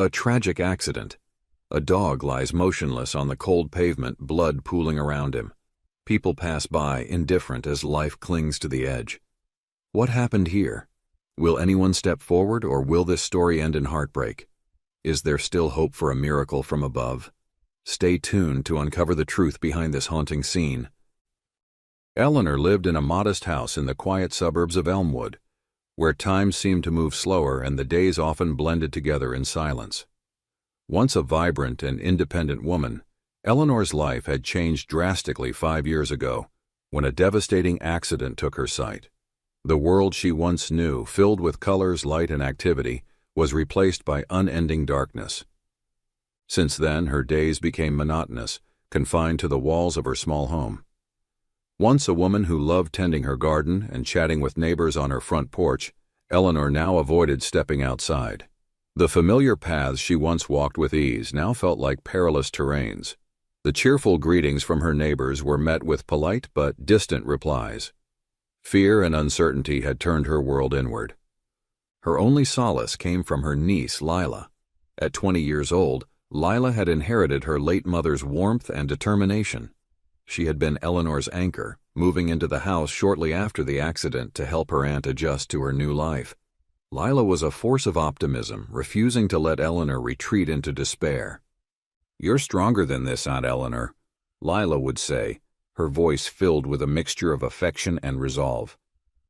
A tragic accident. A dog lies motionless on the cold pavement, blood pooling around him. People pass by, indifferent as life clings to the edge. What happened here? Will anyone step forward, or will this story end in heartbreak? Is there still hope for a miracle from above? Stay tuned to uncover the truth behind this haunting scene. Eleanor lived in a modest house in the quiet suburbs of Elmwood, where time seemed to move slower and the days often blended together in silence. Once a vibrant and independent woman, Eleanor's life had changed drastically 5 years ago, when a devastating accident took her sight. The world she once knew, filled with colors, light, and activity, was replaced by unending darkness. Since then, her days became monotonous, confined to the walls of her small home. Once a woman who loved tending her garden and chatting with neighbors on her front porch, Eleanor now avoided stepping outside. The familiar paths she once walked with ease now felt like perilous terrains. The cheerful greetings from her neighbors were met with polite but distant replies. Fear and uncertainty had turned her world inward. Her only solace came from her niece, Lila. At 20 years old, Lila had inherited her late mother's warmth and determination. She had been Eleanor's anchor, moving into the house shortly after the accident to help her aunt adjust to her new life. Lila was a force of optimism, refusing to let Eleanor retreat into despair. "You're stronger than this, Aunt Eleanor," Lila would say, her voice filled with a mixture of affection and resolve.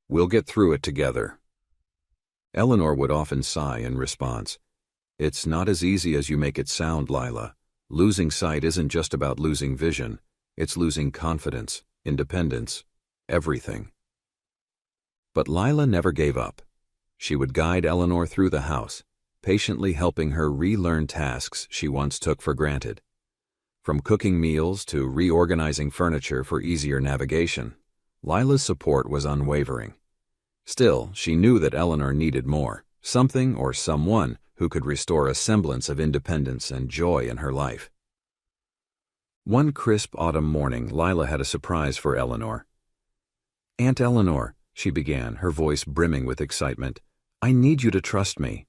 "We'll get through it together." Eleanor would often sigh in response. "It's not as easy as you make it sound, Lila. Losing sight isn't just about losing vision. It's losing confidence, independence, everything." But Lila never gave up. She would guide Eleanor through the house, patiently helping her relearn tasks she once took for granted. From cooking meals to reorganizing furniture for easier navigation, Lila's support was unwavering. Still, she knew that Eleanor needed more, something or someone who could restore a semblance of independence and joy in her life. One crisp autumn morning, Lila had a surprise for Eleanor. "Aunt Eleanor," she began, her voice brimming with excitement, "I need you to trust me."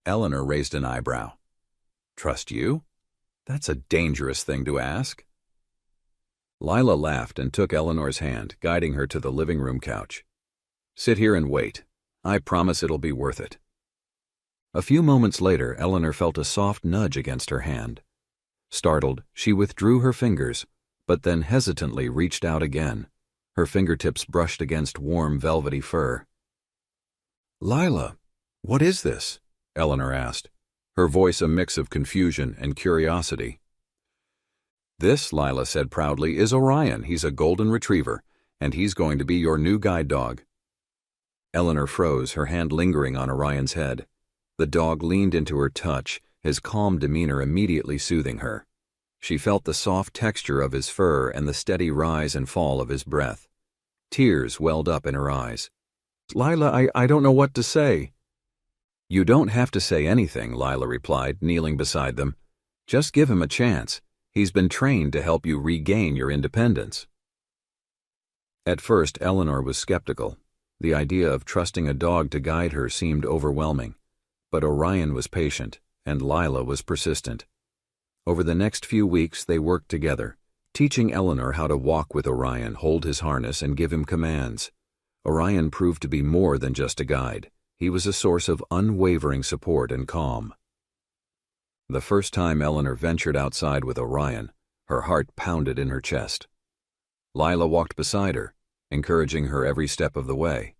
Eleanor raised an eyebrow. "Trust you? That's a dangerous thing to ask." Lila laughed and took Eleanor's hand, guiding her to the living room couch. "Sit here and wait. I promise it'll be worth it." A few moments later, Eleanor felt a soft nudge against her hand. Startled, she withdrew her fingers, but then hesitantly reached out again. Her fingertips brushed against warm, velvety fur. "Lila, what is this?" Eleanor asked, her voice a mix of confusion and curiosity. "This," Lila said proudly, "is Orion. He's a golden retriever, and he's going to be your new guide dog." Eleanor froze, her hand lingering on Orion's head. The dog leaned into her touch, his calm demeanor immediately soothing her. She felt the soft texture of his fur and the steady rise and fall of his breath. Tears welled up in her eyes. "Lila, I don't know what to say." "You don't have to say anything," Lila replied, kneeling beside them. "Just give him a chance. He's been trained to help you regain your independence." At first, Eleanor was skeptical. The idea of trusting a dog to guide her seemed overwhelming. But Orion was patient, and Lila was persistent. Over the next few weeks, they worked together, teaching Eleanor how to walk with Orion, hold his harness, and give him commands. Orion proved to be more than just a guide. He was a source of unwavering support and calm. The first time Eleanor ventured outside with Orion, her heart pounded in her chest. Lila walked beside her, encouraging her every step of the way.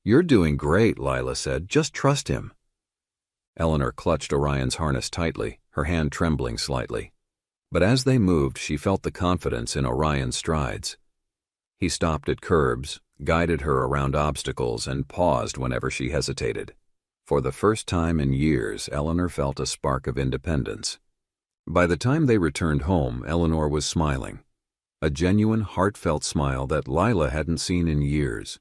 "You're doing great," Lila said. "Just trust him." Eleanor clutched Orion's harness tightly, her hand trembling slightly. But as they moved, she felt the confidence in Orion's strides. He stopped at curbs, guided her around obstacles, and paused whenever she hesitated. For the first time in years, Eleanor felt a spark of independence. By the time they returned home, Eleanor was smiling. A genuine, heartfelt smile that Lila hadn't seen in years.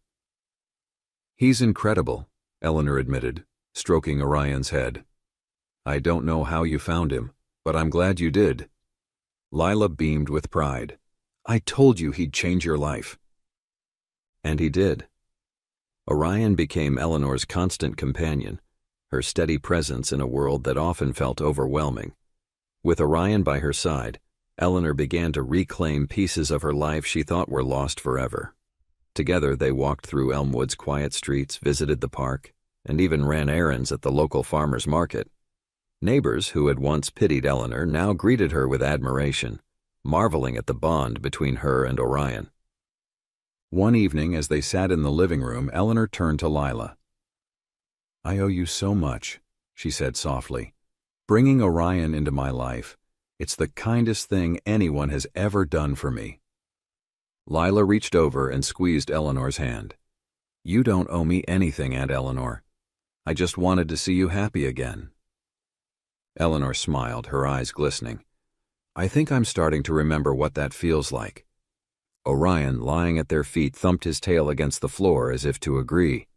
"He's incredible," Eleanor admitted, stroking Orion's head. "I don't know how you found him, but I'm glad you did." Lila beamed with pride. "I told you he'd change your life." And he did. Orion became Eleanor's constant companion, her steady presence in a world that often felt overwhelming. With Orion by her side, Eleanor began to reclaim pieces of her life she thought were lost forever. Together they walked through Elmwood's quiet streets, visited the park, and even ran errands at the local farmer's market. Neighbors who had once pitied Eleanor now greeted her with admiration, marveling at the bond between her and Orion. One evening, as they sat in the living room, Eleanor turned to Lila. "I owe you so much," she said softly. "Bringing Orion into my life, it's the kindest thing anyone has ever done for me." Lila reached over and squeezed Eleanor's hand. "You don't owe me anything, Aunt Eleanor. I just wanted to see you happy again." Eleanor smiled, her eyes glistening. "I think I'm starting to remember what that feels like." Orion, lying at their feet, thumped his tail against the floor as if to agree.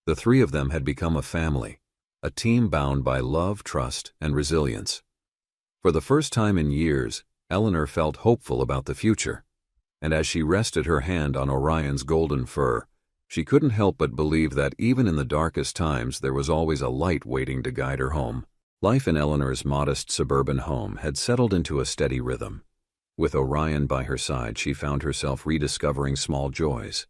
The three of them had become a family, a team bound by love, trust, and resilience. For the first time in years, Eleanor felt hopeful about the future, and as she rested her hand on Orion's golden fur, she couldn't help but believe that even in the darkest times there was always a light waiting to guide her home. Life in Eleanor's modest suburban home had settled into a steady rhythm. With Orion by her side, she found herself rediscovering small joys.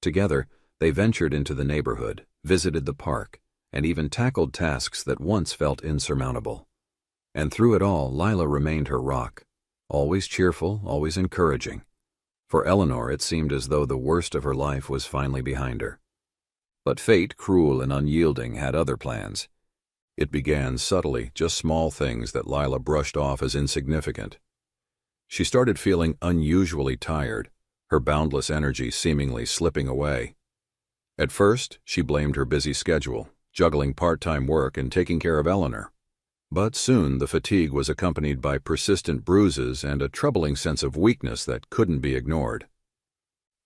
Together, they ventured into the neighborhood, visited the park, and even tackled tasks that once felt insurmountable. And through it all, Lila remained her rock, always cheerful, always encouraging. For Eleanor, it seemed as though the worst of her life was finally behind her. But fate, cruel and unyielding, had other plans. It began subtly, just small things that Lila brushed off as insignificant. She started feeling unusually tired, her boundless energy seemingly slipping away. At first, she blamed her busy schedule, juggling part-time work and taking care of Eleanor. But soon the fatigue was accompanied by persistent bruises and a troubling sense of weakness that couldn't be ignored.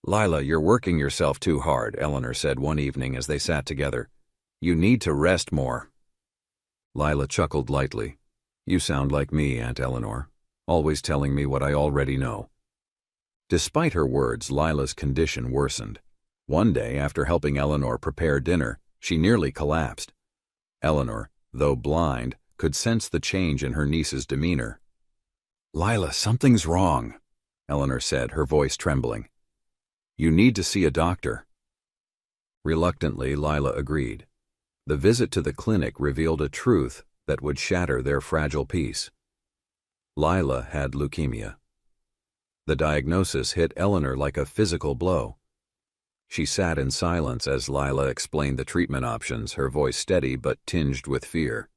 "Lila, you're working yourself too hard," Eleanor said one evening as they sat together. "You need to rest more." Lila chuckled lightly. "You sound like me, Aunt Eleanor, always telling me what I already know." Despite her words, Lila's condition worsened. One day, after helping Eleanor prepare dinner, she nearly collapsed. Eleanor, though blind, could sense the change in her niece's demeanor. "Lila, something's wrong," Eleanor said, her voice trembling. "You need to see a doctor." Reluctantly, Lila agreed. The visit to the clinic revealed a truth that would shatter their fragile peace. Lila had leukemia. The diagnosis hit Eleanor like a physical blow. She sat in silence as Lila explained the treatment options, her voice steady but tinged with fear.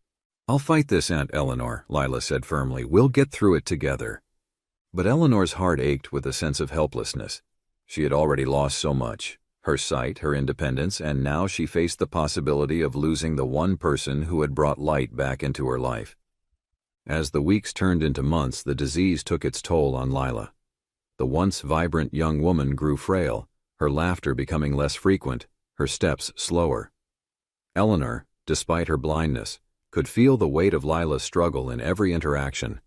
"I'll fight this, Aunt Eleanor," Lila said firmly. "We'll get through it together." But Eleanor's heart ached with a sense of helplessness. She had already lost so much. Her sight, her independence, and now she faced the possibility of losing the one person who had brought light back into her life. As the weeks turned into months, the disease took its toll on Lila. The once vibrant young woman grew frail, her laughter becoming less frequent, her steps slower. Eleanor, despite her blindness, could feel the weight of Lila's struggle in every interaction.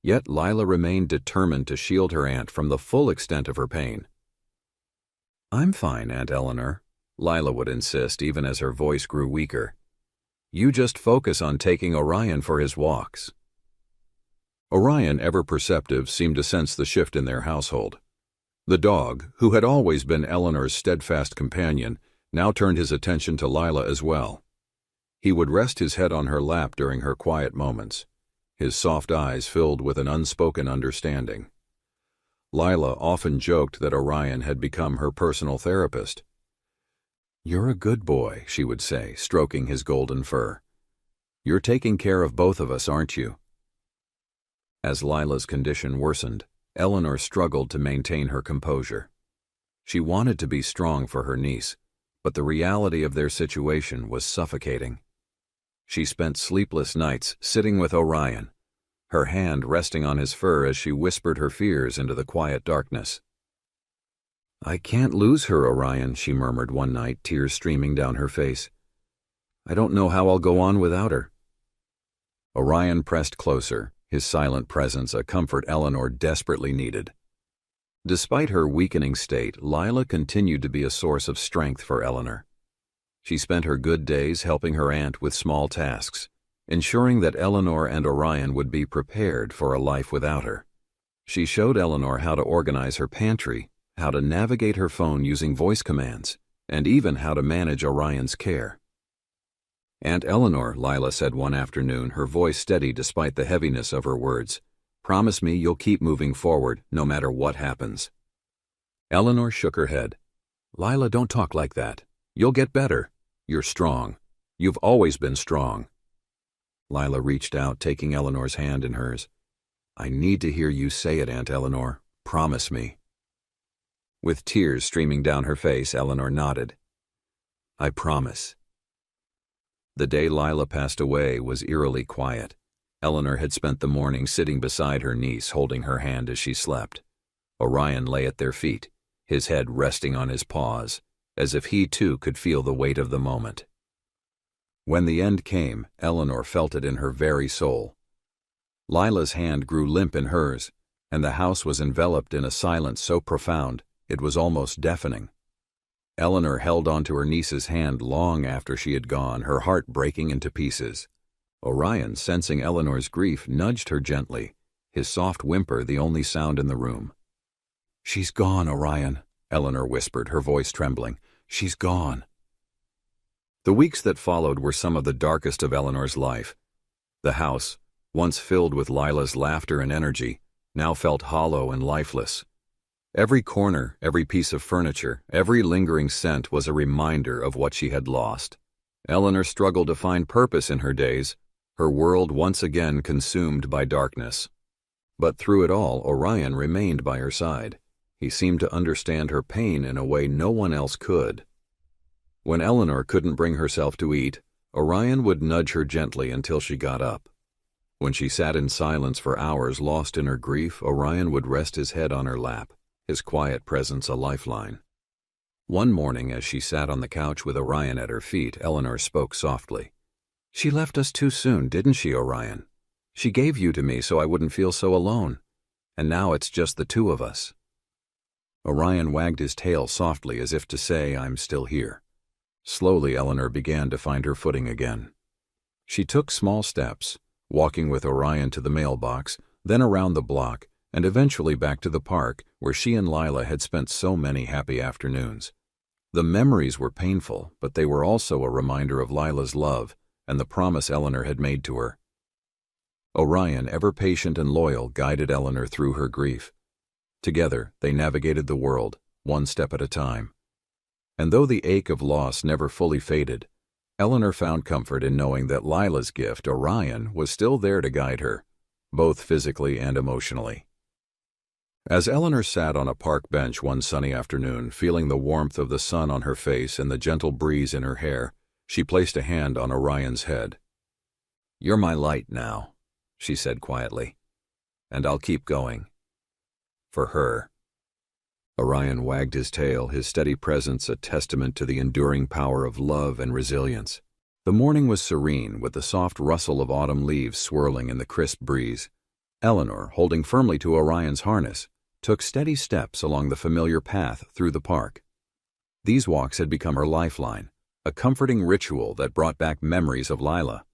Yet Lila remained determined to shield her aunt from the full extent of her pain. "I'm fine, Aunt Eleanor," Lila would insist even as her voice grew weaker. "You just focus on taking Orion for his walks." Orion, ever perceptive, seemed to sense the shift in their household. The dog, who had always been Eleanor's steadfast companion, now turned his attention to Lila as well. He would rest his head on her lap during her quiet moments, his soft eyes filled with an unspoken understanding. Lila often joked that Orion had become her personal therapist. "You're a good boy," she would say, stroking his golden fur. "You're taking care of both of us, aren't you?" As Lila's condition worsened, Eleanor struggled to maintain her composure. She wanted to be strong for her niece, but the reality of their situation was suffocating. She spent sleepless nights sitting with Orion, her hand resting on his fur as she whispered her fears into the quiet darkness. "I can't lose her, Orion," she murmured one night, tears streaming down her face. "I don't know how I'll go on without her." Orion pressed closer, his silent presence a comfort Eleanor desperately needed. Despite her weakening state, Lila continued to be a source of strength for Eleanor. She spent her good days helping her aunt with small tasks, ensuring that Eleanor and Orion would be prepared for a life without her. She showed Eleanor how to organize her pantry, how to navigate her phone using voice commands, and even how to manage Orion's care. "Aunt Eleanor," Lila said one afternoon, her voice steady despite the heaviness of her words, "promise me you'll keep moving forward, no matter what happens." Eleanor shook her head. "Lila, don't talk like that. You'll get better. You're strong. You've always been strong." Lila reached out, taking Eleanor's hand in hers. "I need to hear you say it, Aunt Eleanor. Promise me." With tears streaming down her face, Eleanor nodded. "I promise." The day Lila passed away was eerily quiet. Eleanor had spent the morning sitting beside her niece, holding her hand as she slept. Orion lay at their feet, his head resting on his paws, as if he too could feel the weight of the moment. When the end came, Eleanor felt it in her very soul. Lila's hand grew limp in hers, and the house was enveloped in a silence so profound it was almost deafening. Eleanor held onto her niece's hand long after she had gone, her heart breaking into pieces. Orion, sensing Eleanor's grief, nudged her gently, his soft whimper the only sound in the room. "She's gone, Orion," Eleanor whispered, her voice trembling. "She's gone." The weeks that followed were some of the darkest of Eleanor's life. The house, once filled with Lila's laughter and energy, now felt hollow and lifeless. Every corner, every piece of furniture, every lingering scent was a reminder of what she had lost. Eleanor struggled to find purpose in her days, her world once again consumed by darkness. But through it all, Orion remained by her side. He seemed to understand her pain in a way no one else could. When Eleanor couldn't bring herself to eat, Orion would nudge her gently until she got up. When she sat in silence for hours lost in her grief, Orion would rest his head on her lap, his quiet presence a lifeline. One morning, as she sat on the couch with Orion at her feet, Eleanor spoke softly. "She left us too soon, didn't she, Orion? She gave you to me so I wouldn't feel so alone. And now it's just the two of us." Orion wagged his tail softly as if to say, "I'm still here." Slowly, Eleanor began to find her footing again. She took small steps, walking with Orion to the mailbox, then around the block, and eventually back to the park where she and Lila had spent so many happy afternoons. The memories were painful, but they were also a reminder of Lila's love and the promise Eleanor had made to her. Orion, ever patient and loyal, guided Eleanor through her grief. Together, they navigated the world, one step at a time. And though the ache of loss never fully faded, Eleanor found comfort in knowing that Lila's gift, Orion, was still there to guide her, both physically and emotionally. As Eleanor sat on a park bench one sunny afternoon, feeling the warmth of the sun on her face and the gentle breeze in her hair, she placed a hand on Orion's head. "You're my light now," she said quietly, "and I'll keep going. For her." Orion wagged his tail, his steady presence a testament to the enduring power of love and resilience. The morning was serene, with the soft rustle of autumn leaves swirling in the crisp breeze. Eleanor, holding firmly to Orion's harness, took steady steps along the familiar path through the park. These walks had become her lifeline, a comforting ritual that brought back memories of Lila.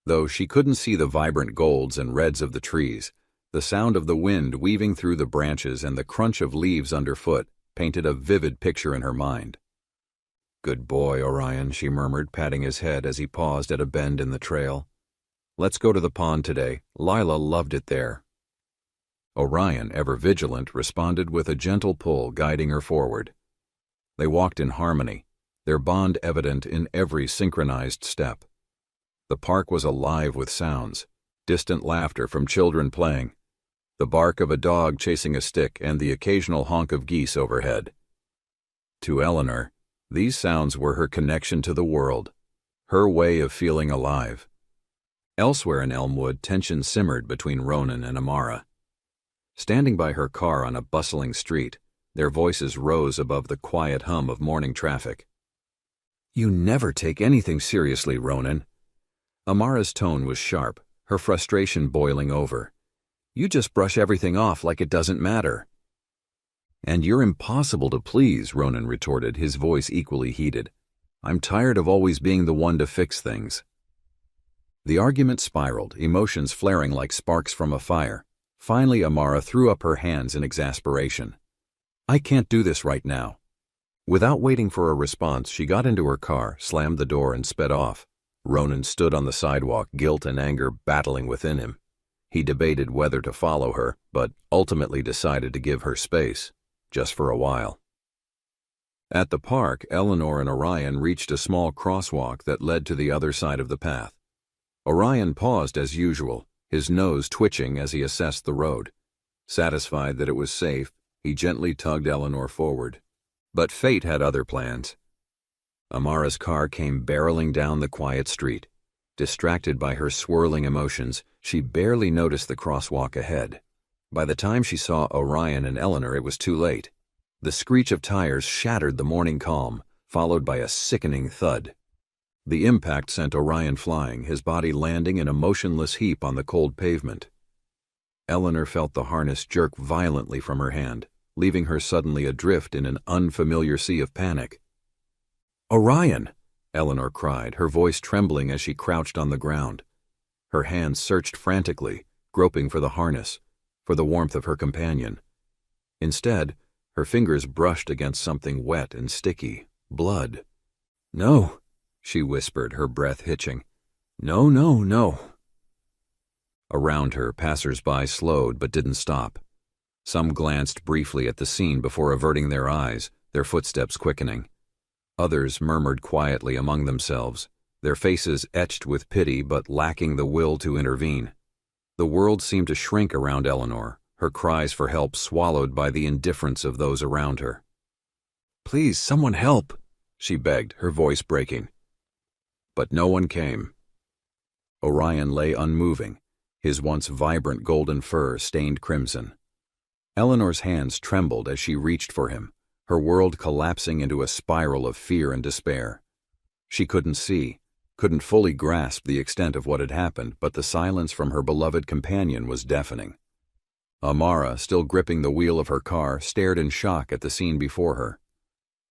Though she couldn't see the vibrant golds and reds of the trees, the sound of the wind weaving through the branches and the crunch of leaves underfoot painted a vivid picture in her mind. "Good boy, Orion," she murmured, patting his head as he paused at a bend in the trail. "Let's go to the pond today. Lila loved it there." Orion, ever vigilant, responded with a gentle pull, guiding her forward. They walked in harmony, their bond evident in every synchronized step. The park was alive with sounds, distant laughter from children playing, the bark of a dog chasing a stick, and the occasional honk of geese overhead. To Eleanor, these sounds were her connection to the world, her way of feeling alive. Elsewhere in Elmwood, tension simmered between Ronan and Amara. Standing by her car on a bustling street, their voices rose above the quiet hum of morning traffic. "You never take anything seriously, Ronan." Amara's tone was sharp, her frustration boiling over. "You just brush everything off like it doesn't matter." "And you're impossible to please," Ronan retorted, his voice equally heated. I'm tired of always being the one to fix things." The argument spiraled, emotions flaring like sparks from a fire. Finally, Amara threw up her hands in exasperation. "I can't do this right now." Without waiting for a response, she got into her car, slammed the door, and sped off. Ronan stood on the sidewalk, guilt and anger battling within him. He debated whether to follow her, but ultimately decided to give her space, just for a while. At the park, Eleanor and Orion reached a small crosswalk that led to the other side of the path. Orion paused as usual, his nose twitching as he assessed the road. Satisfied that it was safe, he gently tugged Eleanor forward. But fate had other plans. Amara's car came barreling down the quiet street. Distracted by her swirling emotions, she barely noticed the crosswalk ahead. By the time she saw Orion and Eleanor, it was too late. The screech of tires shattered the morning calm, followed by a sickening thud. The impact sent Orion flying, his body landing in a motionless heap on the cold pavement. Eleanor felt the harness jerk violently from her hand, leaving her suddenly adrift in an unfamiliar sea of panic. "Orion!" Eleanor cried, her voice trembling as she crouched on the ground. Her hands searched frantically, groping for the harness, for the warmth of her companion. Instead, her fingers brushed against something wet and sticky, blood. "No," she whispered, her breath hitching. "No, no, no." Around her, passers-by slowed but didn't stop. Some glanced briefly at the scene before averting their eyes, their footsteps quickening. Others murmured quietly among themselves, their faces etched with pity but lacking the will to intervene. The world seemed to shrink around Eleanor, her cries for help swallowed by the indifference of those around her. "Please, someone help," she begged, her voice breaking. But no one came. Orion lay unmoving, his once vibrant golden fur stained crimson. Eleanor's hands trembled as she reached for him, her world collapsing into a spiral of fear and despair. She couldn't see, couldn't fully grasp the extent of what had happened, but the silence from her beloved companion was deafening. Amara, still gripping the wheel of her car, stared in shock at the scene before her.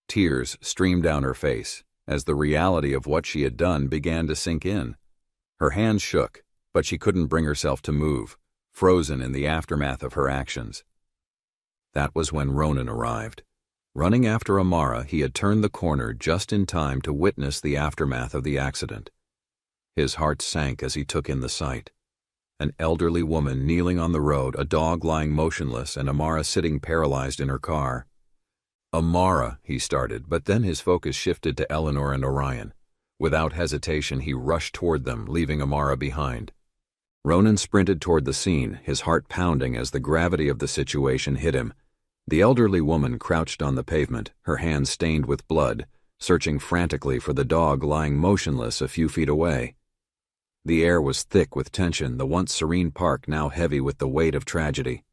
Tears streamed down her face as the reality of what she had done began to sink in. Her hands shook, but she couldn't bring herself to move, frozen in the aftermath of her actions. That was when Ronan arrived. Running after Amara, he had turned the corner just in time to witness the aftermath of the accident. His heart sank as he took in the sight. An elderly woman kneeling on the road, a dog lying motionless, and Amara sitting paralyzed in her car. "Amara," he started, but then his focus shifted to Eleanor and Orion. Without hesitation, he rushed toward them, leaving Amara behind. Ronan sprinted toward the scene, his heart pounding as the gravity of the situation hit him. The elderly woman crouched on the pavement, her hands stained with blood, searching frantically for the dog lying motionless a few feet away. The air was thick with tension, the once serene park now heavy with the weight of tragedy.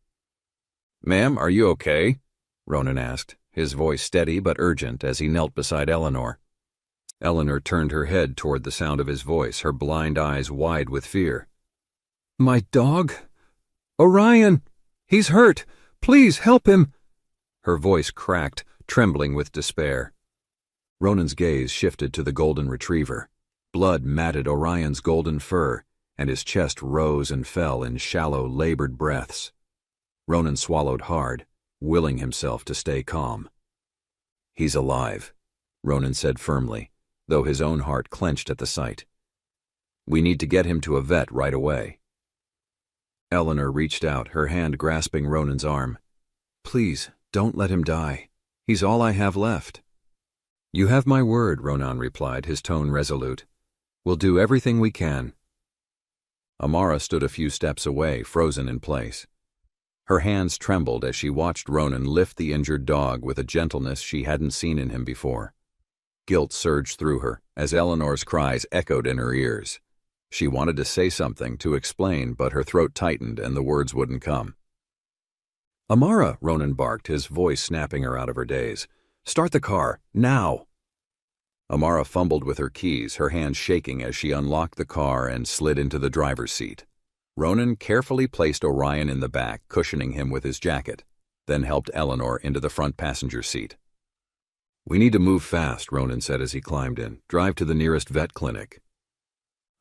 "Ma'am, are you okay?" Ronan asked, his voice steady but urgent as he knelt beside Eleanor. Eleanor turned her head toward the sound of his voice, her blind eyes wide with fear. "My dog? Orion! He's hurt! Please help him!" Her voice cracked, trembling with despair. Ronan's gaze shifted to the golden retriever. Blood matted Orion's golden fur, and his chest rose and fell in shallow, labored breaths. Ronan swallowed hard, willing himself to stay calm. "He's alive," Ronan said firmly, though his own heart clenched at the sight. "We need to get him to a vet right away." Eleanor reached out, her hand grasping Ronan's arm. "Please, don't let him die. He's all I have left." "You have my word," Ronan replied, his tone resolute. "We'll do everything we can." Amara stood a few steps away, frozen in place. Her hands trembled as she watched Ronan lift the injured dog with a gentleness she hadn't seen in him before. Guilt surged through her as Eleanor's cries echoed in her ears. She wanted to say something, to explain, but her throat tightened and the words wouldn't come. "Amara," Ronan barked, his voice snapping her out of her daze. "Start the car, now!" Amara fumbled with her keys, her hands shaking as she unlocked the car and slid into the driver's seat. Ronan carefully placed Orion in the back, cushioning him with his jacket, then helped Eleanor into the front passenger seat. We need to move fast, Ronan said as he climbed in. Drive to the nearest vet clinic.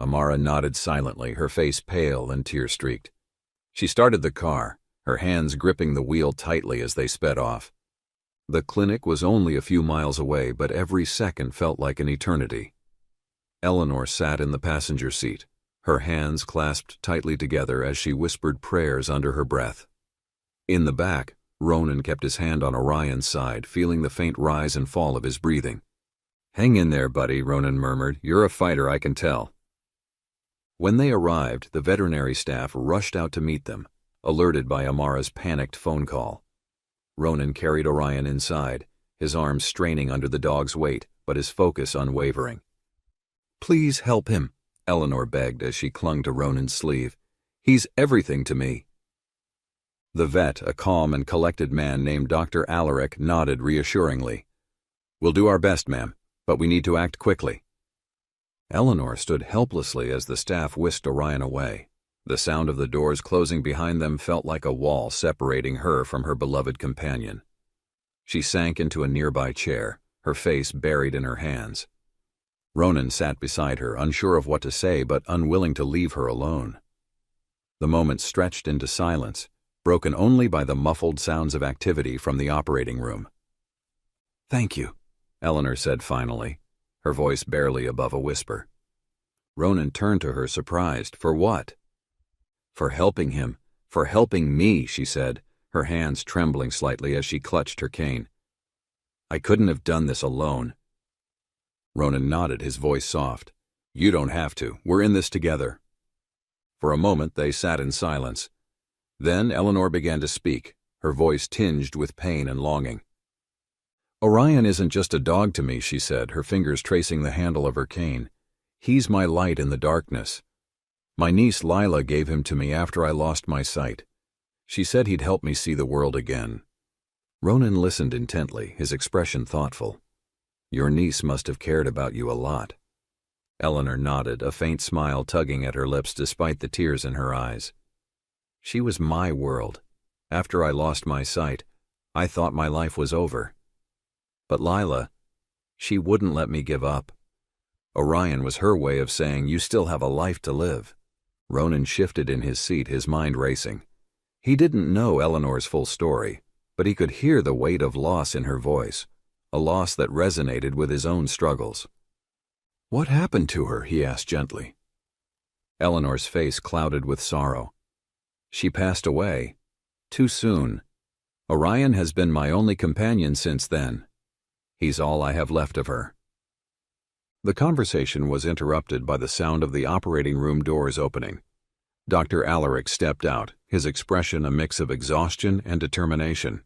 Amara nodded silently, her face pale and tear-streaked. She started the car, her hands gripping the wheel tightly as they sped off. The clinic was only a few miles away, but every second felt like an eternity. Eleanor sat in the passenger seat, her hands clasped tightly together as she whispered prayers under her breath. In the back, Ronan kept his hand on Orion's side, feeling the faint rise and fall of his breathing. "Hang in there, buddy," Ronan murmured. "You're a fighter, I can tell." When they arrived, the veterinary staff rushed out to meet them, alerted by Amara's panicked phone call. Ronan carried Orion inside, his arms straining under the dog's weight, but his focus unwavering. "Please help him," Eleanor begged as she clung to Ronan's sleeve. "He's everything to me." The vet, a calm and collected man named Dr. Alaric, nodded reassuringly. "We'll do our best, ma'am, but we need to act quickly." Eleanor stood helplessly as the staff whisked Orion away. The sound of the doors closing behind them felt like a wall separating her from her beloved companion. She sank into a nearby chair, her face buried in her hands. Ronan sat beside her, unsure of what to say but unwilling to leave her alone. The moment stretched into silence, broken only by the muffled sounds of activity from the operating room. "Thank you," Eleanor said finally, her voice barely above a whisper. Ronan turned to her, surprised. "For what?" "For helping him. For helping me," she said, her hands trembling slightly as she clutched her cane. "I couldn't have done this alone." Ronan nodded, his voice soft. "You don't have to. We're in this together." For a moment they sat in silence. Then Eleanor began to speak, her voice tinged with pain and longing. "Orion isn't just a dog to me," she said, her fingers tracing the handle of her cane. "He's my light in the darkness. My niece Lila gave him to me after I lost my sight. She said he'd help me see the world again." Ronan listened intently, his expression thoughtful. "Your niece must have cared about you a lot." Eleanor nodded, a faint smile tugging at her lips despite the tears in her eyes. "She was my world. After I lost my sight, I thought my life was over. But Lila, she wouldn't let me give up. Orion was her way of saying, you still have a life to live." Ronan shifted in his seat, his mind racing. He didn't know Eleanor's full story, but he could hear the weight of loss in her voice, a loss that resonated with his own struggles. "What happened to her?" he asked gently. Eleanor's face clouded with sorrow. "She passed away. Too soon. Orion has been my only companion since then. He's all I have left of her." The conversation was interrupted by the sound of the operating room doors opening. Dr. Alaric stepped out, his expression a mix of exhaustion and determination.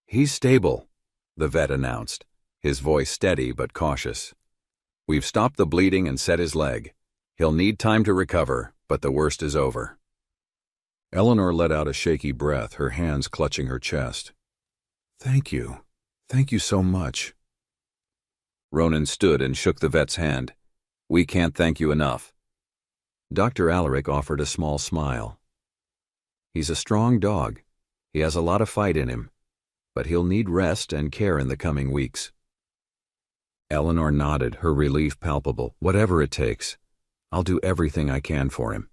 "He's stable," the vet announced, his voice steady but cautious. "We've stopped the bleeding and set his leg. He'll need time to recover, but the worst is over." Eleanor let out a shaky breath, her hands clutching her chest. "Thank you. Thank you so much." Ronan stood and shook the vet's hand. "We can't thank you enough." Dr. Alaric offered a small smile. "He's a strong dog. He has a lot of fight in him, but he'll need rest and care in the coming weeks." Eleanor nodded, her relief palpable. "Whatever it takes. I'll do everything I can for him."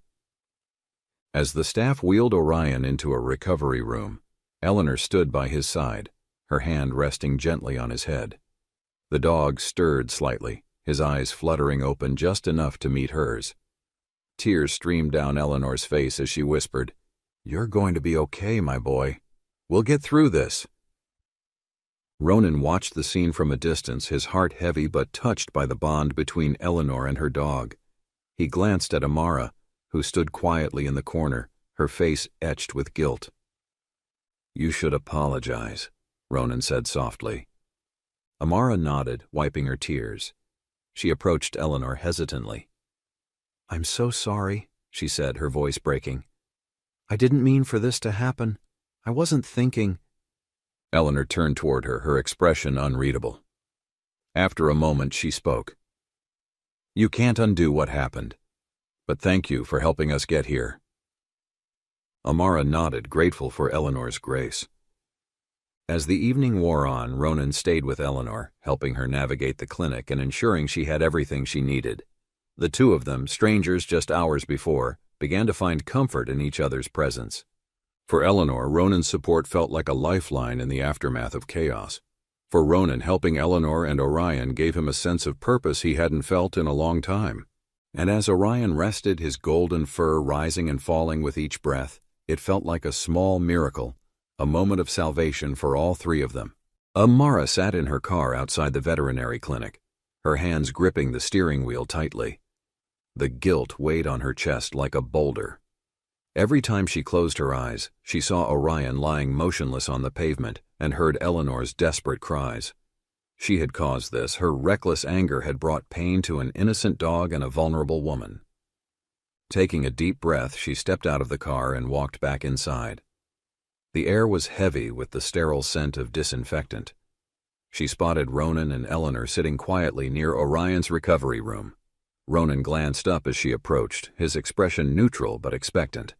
As the staff wheeled Orion into a recovery room, Eleanor stood by his side, her hand resting gently on his head. The dog stirred slightly, his eyes fluttering open just enough to meet hers. Tears streamed down Eleanor's face as she whispered, "You're going to be okay, my boy. We'll get through this." Ronan watched the scene from a distance, his heart heavy but touched by the bond between Eleanor and her dog. He glanced at Amara, who stood quietly in the corner, her face etched with guilt. "You should apologize," Ronan said softly. Amara nodded, wiping her tears. She approached Eleanor hesitantly. "I'm so sorry," she said, her voice breaking. "I didn't mean for this to happen. I wasn't thinking." Eleanor turned toward her, her expression unreadable. After a moment, she spoke. "You can't undo what happened, but thank you for helping us get here." Amara nodded, grateful for Eleanor's grace. As the evening wore on, Ronan stayed with Eleanor, helping her navigate the clinic and ensuring she had everything she needed. The two of them, strangers just hours before, began to find comfort in each other's presence. For Eleanor, Ronan's support felt like a lifeline in the aftermath of chaos. For Ronan, helping Eleanor and Orion gave him a sense of purpose he hadn't felt in a long time. And as Orion rested, his golden fur rising and falling with each breath, it felt like a small miracle, a moment of salvation for all three of them. Amara sat in her car outside the veterinary clinic, her hands gripping the steering wheel tightly. The guilt weighed on her chest like a boulder. Every time she closed her eyes, she saw Orion lying motionless on the pavement and heard Eleanor's desperate cries. She had caused this. Her reckless anger had brought pain to an innocent dog and a vulnerable woman. Taking a deep breath, she stepped out of the car and walked back inside. The air was heavy with the sterile scent of disinfectant. She spotted Ronan and Eleanor sitting quietly near Orion's recovery room. Ronan glanced up as she approached, his expression neutral but expectant.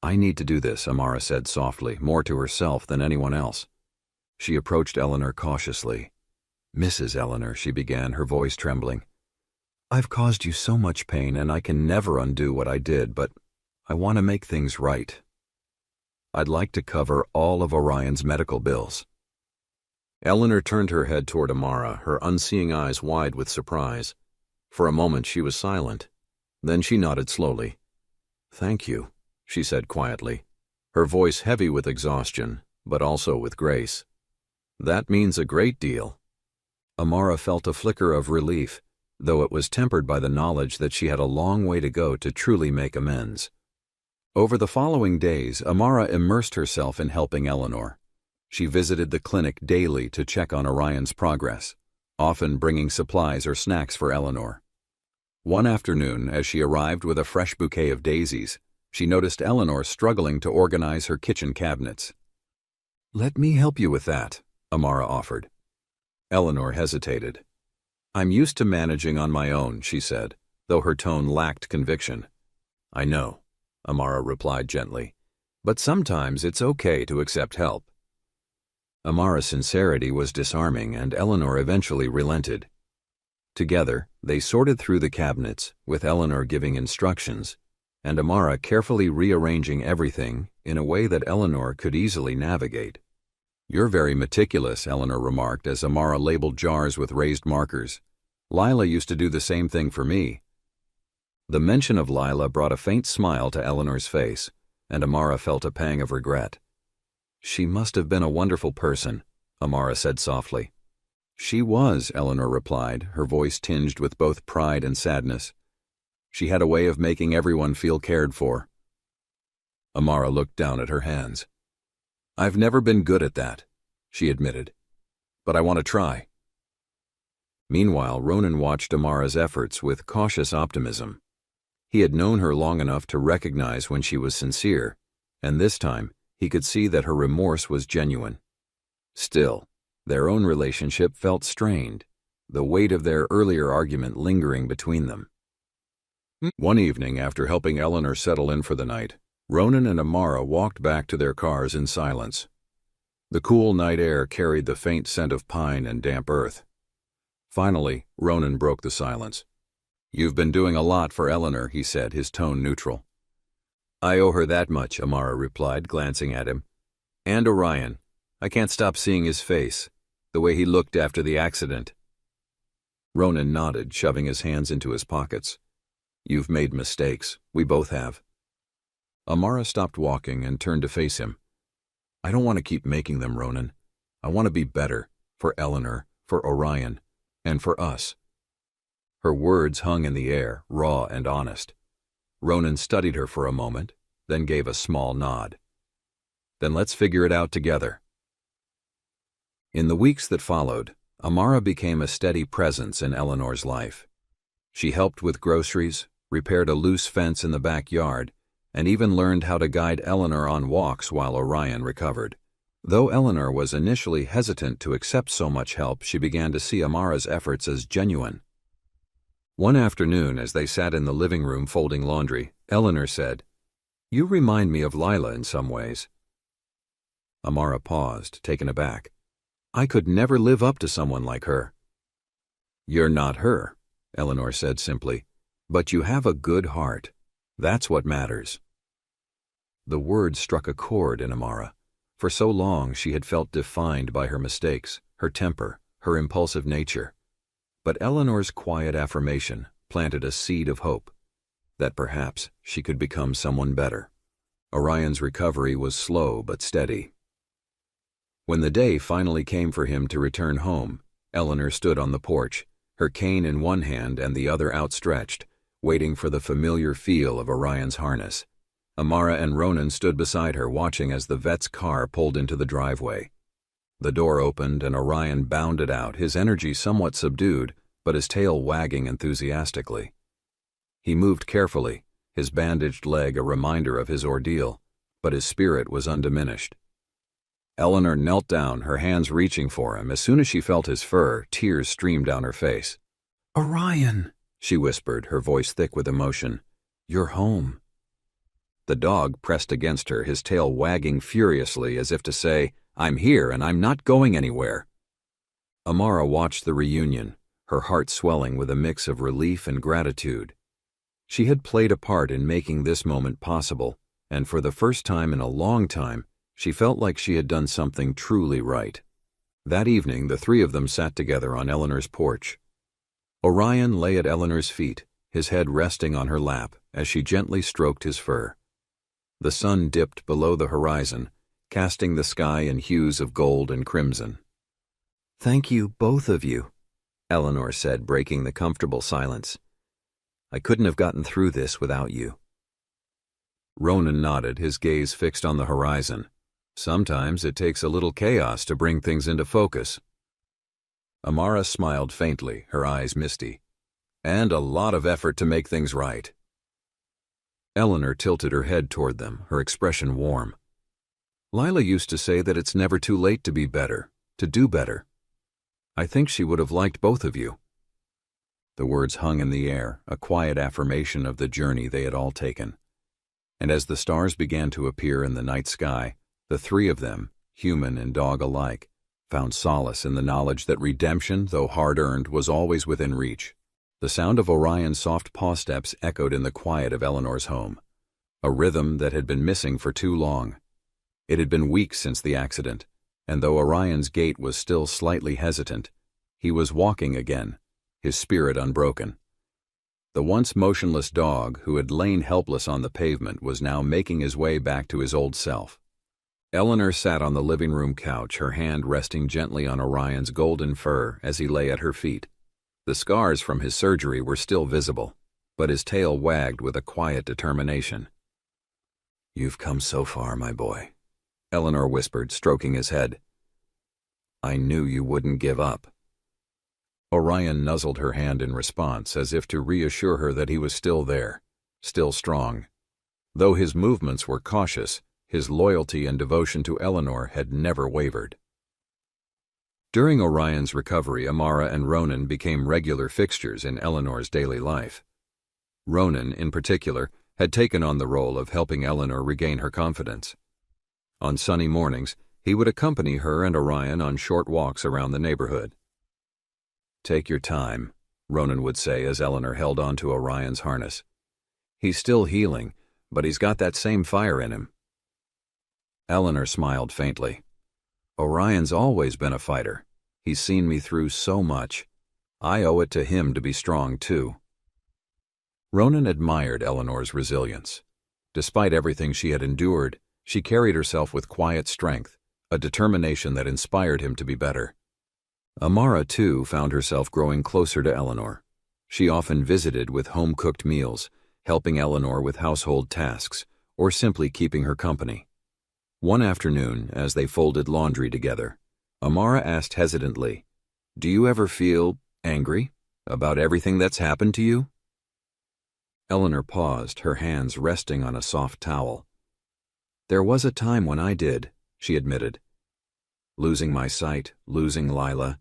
"I need to do this," Amara said softly, more to herself than anyone else. She approached Eleanor cautiously. "Mrs. Eleanor," she began, her voice trembling. "I've caused you so much pain, and I can never undo what I did, but I want to make things right. I'd like to cover all of Orion's medical bills." Eleanor turned her head toward Amara, her unseeing eyes wide with surprise. For a moment she was silent. Then she nodded slowly. "Thank you," she said quietly, her voice heavy with exhaustion, but also with grace. "That means a great deal." Amara felt a flicker of relief, though it was tempered by the knowledge that she had a long way to go to truly make amends. Over the following days, Amara immersed herself in helping Eleanor. She visited the clinic daily to check on Orion's progress, often bringing supplies or snacks for Eleanor. One afternoon, as she arrived with a fresh bouquet of daisies, she noticed Eleanor struggling to organize her kitchen cabinets. "Let me help you with that," Amara offered. Eleanor hesitated. "I'm used to managing on my own," she said, though her tone lacked conviction. "I know," Amara replied gently, "but sometimes it's okay to accept help." Amara's sincerity was disarming, and Eleanor eventually relented. Together, they sorted through the cabinets, with Eleanor giving instructions, and Amara carefully rearranging everything in a way that Eleanor could easily navigate. "You're very meticulous," Eleanor remarked as Amara labeled jars with raised markers. "Lila used to do the same thing for me." The mention of Lila brought a faint smile to Eleanor's face, and Amara felt a pang of regret. "She must have been a wonderful person," Amara said softly. "She was," Eleanor replied, her voice tinged with both pride and sadness. "She had a way of making everyone feel cared for." Amara looked down at her hands. "I've never been good at that," she admitted, "but I want to try." Meanwhile, Ronan watched Amara's efforts with cautious optimism. He had known her long enough to recognize when she was sincere, and this time he could see that her remorse was genuine. Still, their own relationship felt strained, the weight of their earlier argument lingering between them. One evening, after helping Eleanor settle in for the night, Ronan and Amara walked back to their cars in silence. The cool night air carried the faint scent of pine and damp earth. Finally, Ronan broke the silence. "You've been doing a lot for Eleanor," he said, his tone neutral. "I owe her that much," Amara replied, glancing at him. "And Orion. I can't stop seeing his face, the way he looked after the accident." Ronan nodded, shoving his hands into his pockets. "You've made mistakes. We both have." Amara stopped walking and turned to face him. "I don't want to keep making them, Ronan. I want to be better, for Eleanor, for Orion, and for us." Her words hung in the air, raw and honest. Ronan studied her for a moment, then gave a small nod. "Then let's figure it out together." In the weeks that followed, Amara became a steady presence in Eleanor's life. She helped with groceries, repaired a loose fence in the backyard, and even learned how to guide Eleanor on walks while Orion recovered. Though Eleanor was initially hesitant to accept so much help, she began to see Amara's efforts as genuine. One afternoon, as they sat in the living room folding laundry, Eleanor said, "You remind me of Lila in some ways." Amara paused, taken aback. I could never live up to someone like her. You're not her, Eleanor said simply, but you have a good heart. That's what matters. The words struck a chord in Amara. For so long she had felt defined by her mistakes, her temper, her impulsive nature. But Eleanor's quiet affirmation planted a seed of hope, that perhaps she could become someone better. Orion's recovery was slow but steady. When the day finally came for him to return home, Eleanor stood on the porch, her cane in one hand and the other outstretched, waiting for the familiar feel of Orion's harness. Amara and Ronan stood beside her, watching as the vet's car pulled into the driveway. The door opened and Orion bounded out, his energy somewhat subdued, but his tail wagging enthusiastically. He moved carefully, his bandaged leg a reminder of his ordeal, but his spirit was undiminished. Eleanor knelt down, her hands reaching for him. As soon as she felt his fur, tears streamed down her face. "Orion," she whispered, her voice thick with emotion. "You're home." The dog pressed against her, his tail wagging furiously as if to say, I'm here and I'm not going anywhere. Amara watched the reunion, her heart swelling with a mix of relief and gratitude. She had played a part in making this moment possible, and for the first time in a long time, she felt like she had done something truly right. That evening, the three of them sat together on Eleanor's porch. Orion lay at Eleanor's feet, his head resting on her lap as she gently stroked his fur. The sun dipped below the horizon, casting the sky in hues of gold and crimson. "Thank you, both of you," Eleanor said, breaking the comfortable silence. "I couldn't have gotten through this without you." Ronan nodded, his gaze fixed on the horizon. Sometimes it takes a little chaos to bring things into focus. Amara smiled faintly, her eyes misty. And a lot of effort to make things right. Eleanor tilted her head toward them, her expression warm. Lila used to say that it's never too late to be better, to do better. I think she would have liked both of you. The words hung in the air, a quiet affirmation of the journey they had all taken. And as the stars began to appear in the night sky, the three of them, human and dog alike, found solace in the knowledge that redemption, though hard-earned, was always within reach. The sound of Orion's soft paw steps echoed in the quiet of Eleanor's home, a rhythm that had been missing for too long. It had been weeks since the accident, and though Orion's gait was still slightly hesitant, he was walking again, his spirit unbroken. The once motionless dog, who had lain helpless on the pavement, was now making his way back to his old self. Eleanor sat on the living room couch, her hand resting gently on Orion's golden fur as he lay at her feet. The scars from his surgery were still visible, but his tail wagged with a quiet determination. "You've come so far, my boy," Eleanor whispered, stroking his head. "I knew you wouldn't give up." Orion nuzzled her hand in response, as if to reassure her that he was still there, still strong. Though his movements were cautious, his loyalty and devotion to Eleanor had never wavered. During Orion's recovery, Amara and Ronan became regular fixtures in Eleanor's daily life. Ronan, in particular, had taken on the role of helping Eleanor regain her confidence. On sunny mornings, he would accompany her and Orion on short walks around the neighborhood. "Take your time," Ronan would say as Eleanor held on to Orion's harness. "He's still healing, but he's got that same fire in him." Eleanor smiled faintly. "Orion's always been a fighter. He's seen me through so much. I owe it to him to be strong, too." Ronan admired Eleanor's resilience. Despite everything she had endured, she carried herself with quiet strength, a determination that inspired him to be better. Amara, too, found herself growing closer to Eleanor. She often visited with home-cooked meals, helping Eleanor with household tasks, or simply keeping her company. One afternoon, as they folded laundry together, Amara asked hesitantly, "Do you ever feel angry about everything that's happened to you?" Eleanor paused, her hands resting on a soft towel. "There was a time when I did," she admitted. "Losing my sight, losing Lila.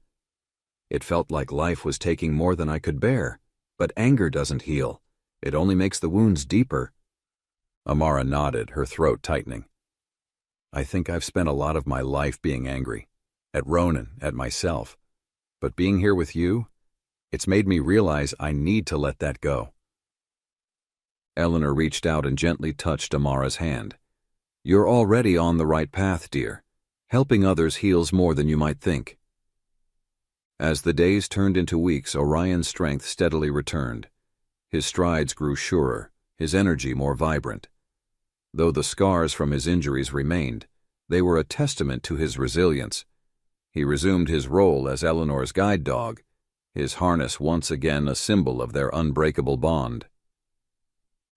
It felt like life was taking more than I could bear, but anger doesn't heal. It only makes the wounds deeper." Amara nodded, her throat tightening. I think I've spent a lot of my life being angry. At Ronan, at myself. But being here with you, it's made me realize I need to let that go. Eleanor reached out and gently touched Amara's hand. You're already on the right path, dear. Helping others heals more than you might think. As the days turned into weeks, Orion's strength steadily returned. His strides grew surer, his energy more vibrant. Though the scars from his injuries remained, they were a testament to his resilience. He resumed his role as Eleanor's guide dog, his harness once again a symbol of their unbreakable bond.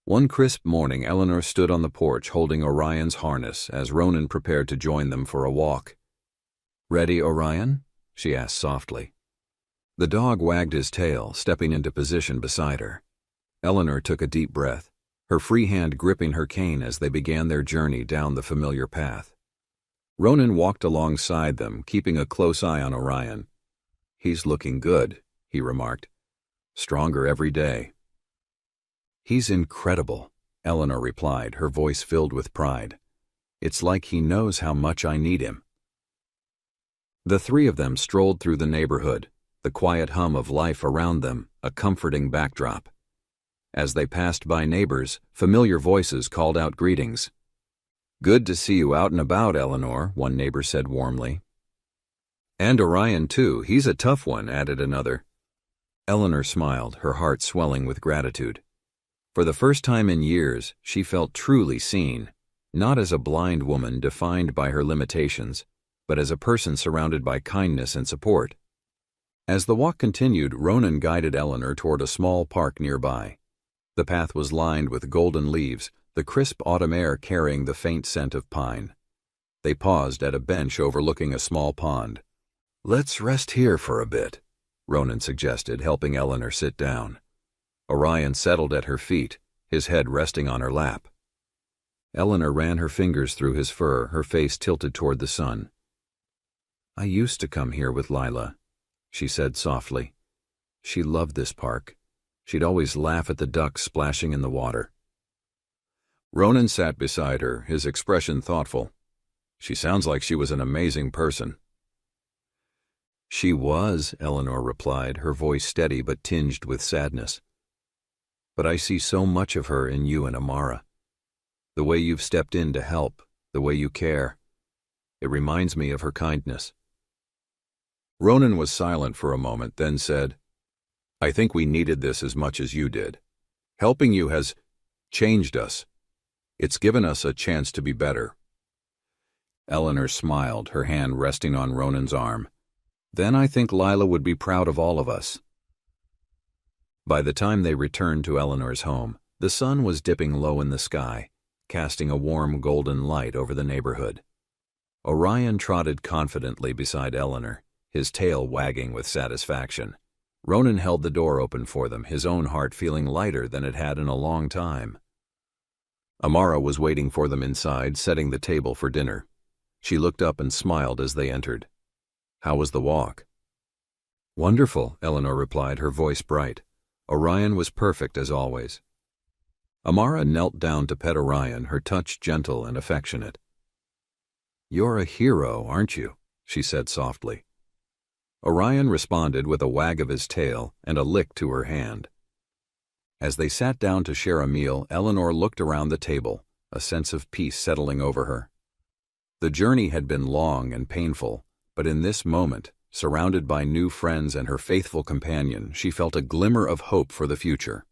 One crisp morning, Eleanor stood on the porch holding Orion's harness as Ronan prepared to join them for a walk. "Ready, Orion?" she asked softly. The dog wagged his tail, stepping into position beside her. Eleanor took a deep breath, her free hand gripping her cane as they began their journey down the familiar path. Ronan walked alongside them, keeping a close eye on Orion. "He's looking good," he remarked. "Stronger every day." "He's incredible," Eleanor replied, her voice filled with pride. "It's like he knows how much I need him." The three of them strolled through the neighborhood, the quiet hum of life around them a comforting backdrop. As they passed by neighbors, familiar voices called out greetings. "Good to see you out and about, Eleanor," one neighbor said warmly. "And Orion, too. He's a tough one," added another. Eleanor smiled, her heart swelling with gratitude. For the first time in years, she felt truly seen, not as a blind woman defined by her limitations, but as a person surrounded by kindness and support. As the walk continued, Ronan guided Eleanor toward a small park nearby. The path was lined with golden leaves, the crisp autumn air carrying the faint scent of pine. They paused at a bench overlooking a small pond. "Let's rest here for a bit," Ronan suggested, helping Eleanor sit down. Orion settled at her feet, his head resting on her lap. Eleanor ran her fingers through his fur, her face tilted toward the sun. "I used to come here with Lila," she said softly. "She loved this park. She'd always laugh at the ducks splashing in the water." Ronan sat beside her, his expression thoughtful. "She sounds like she was an amazing person." "She was," Eleanor replied, her voice steady but tinged with sadness. "But I see so much of her in you and Amara. The way you've stepped in to help, the way you care. It reminds me of her kindness." Ronan was silent for a moment, then said, "I think we needed this as much as you did. Helping you has changed us. It's given us a chance to be better." Eleanor smiled, her hand resting on Ronan's arm. "Then I think Lila would be proud of all of us." By the time they returned to Eleanor's home, the sun was dipping low in the sky, casting a warm golden light over the neighborhood. Orion trotted confidently beside Eleanor, his tail wagging with satisfaction. Ronan held the door open for them, his own heart feeling lighter than it had in a long time. Amara was waiting for them inside, setting the table for dinner. She looked up and smiled as they entered. "How was the walk?" "Wonderful," Eleanor replied, her voice bright. Orion was perfect as always. Amara knelt down to pet Orion, her touch gentle and affectionate. "You're a hero, aren't you?" she said softly. Orion responded with a wag of his tail and a lick to her hand. As they sat down to share a meal, Eleanor looked around the table, a sense of peace settling over her. The journey had been long and painful, but in this moment, surrounded by new friends and her faithful companion, she felt a glimmer of hope for the future.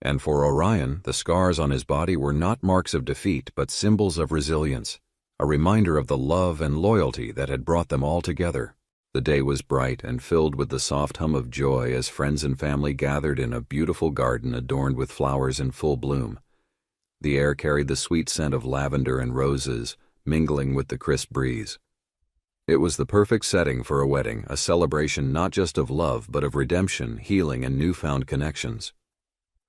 And for Orion, the scars on his body were not marks of defeat, but symbols of resilience, a reminder of the love and loyalty that had brought them all together. The day was bright and filled with the soft hum of joy as friends and family gathered in a beautiful garden adorned with flowers in full bloom. The air carried the sweet scent of lavender and roses, mingling with the crisp breeze. It was the perfect setting for a wedding, a celebration not just of love but of redemption, healing, and newfound connections.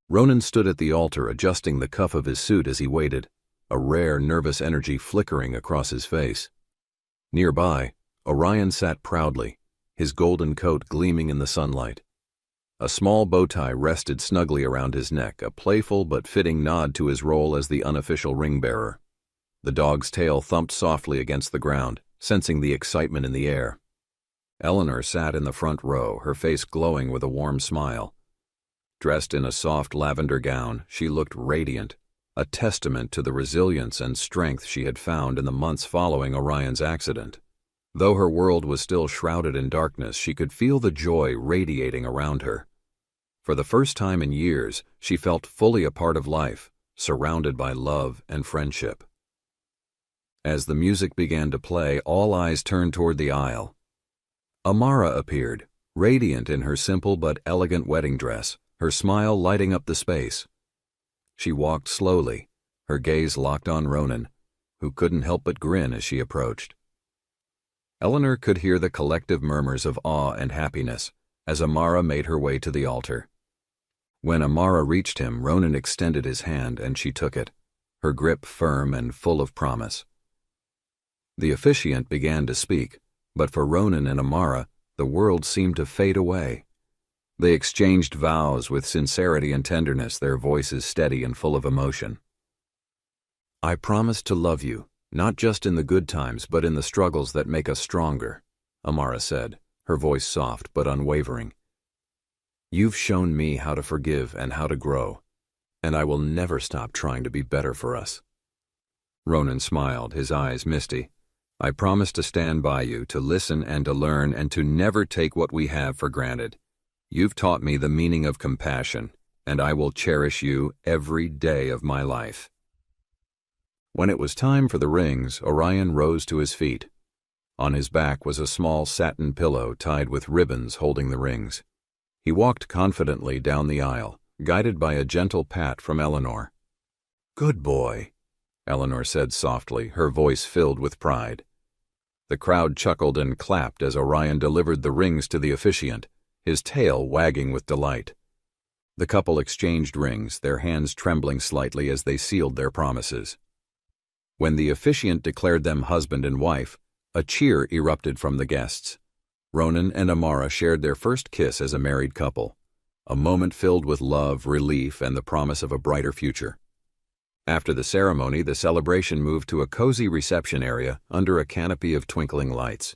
Ronan stood at the altar adjusting the cuff of his suit as he waited, a rare, nervous energy flickering across his face. Nearby, Orion sat proudly, his golden coat gleaming in the sunlight. A small bow tie rested snugly around his neck, a playful but fitting nod to his role as the unofficial ring-bearer. The dog's tail thumped softly against the ground, sensing the excitement in the air. Eleanor sat in the front row, her face glowing with a warm smile. Dressed in a soft lavender gown, she looked radiant, a testament to the resilience and strength she had found in the months following Orion's accident. Though her world was still shrouded in darkness, she could feel the joy radiating around her. For the first time in years, she felt fully a part of life, surrounded by love and friendship. As the music began to play, all eyes turned toward the aisle. Amara appeared, radiant in her simple but elegant wedding dress, her smile lighting up the space. She walked slowly, her gaze locked on Ronan, who couldn't help but grin as she approached. Eleanor could hear the collective murmurs of awe and happiness as Amara made her way to the altar. When Amara reached him, Ronan extended his hand and she took it, her grip firm and full of promise. The officiant began to speak, but for Ronan and Amara, the world seemed to fade away. They exchanged vows with sincerity and tenderness, their voices steady and full of emotion. "I promise to love you, not just in the good times, but in the struggles that make us stronger," Amara said, her voice soft but unwavering. "You've shown me how to forgive and how to grow, and I will never stop trying to be better for us." Ronan smiled, his eyes misty. "I promise to stand by you, to listen and to learn, and to never take what we have for granted. You've taught me the meaning of compassion, and I will cherish you every day of my life." When it was time for the rings, Orion rose to his feet. On his back was a small satin pillow tied with ribbons holding the rings. He walked confidently down the aisle, guided by a gentle pat from Eleanor. "Good boy," Eleanor said softly, her voice filled with pride. The crowd chuckled and clapped as Orion delivered the rings to the officiant, his tail wagging with delight. The couple exchanged rings, their hands trembling slightly as they sealed their promises. When the officiant declared them husband and wife, a cheer erupted from the guests. Ronan and Amara shared their first kiss as a married couple, a moment filled with love, relief, and the promise of a brighter future. After the ceremony, the celebration moved to a cozy reception area under a canopy of twinkling lights.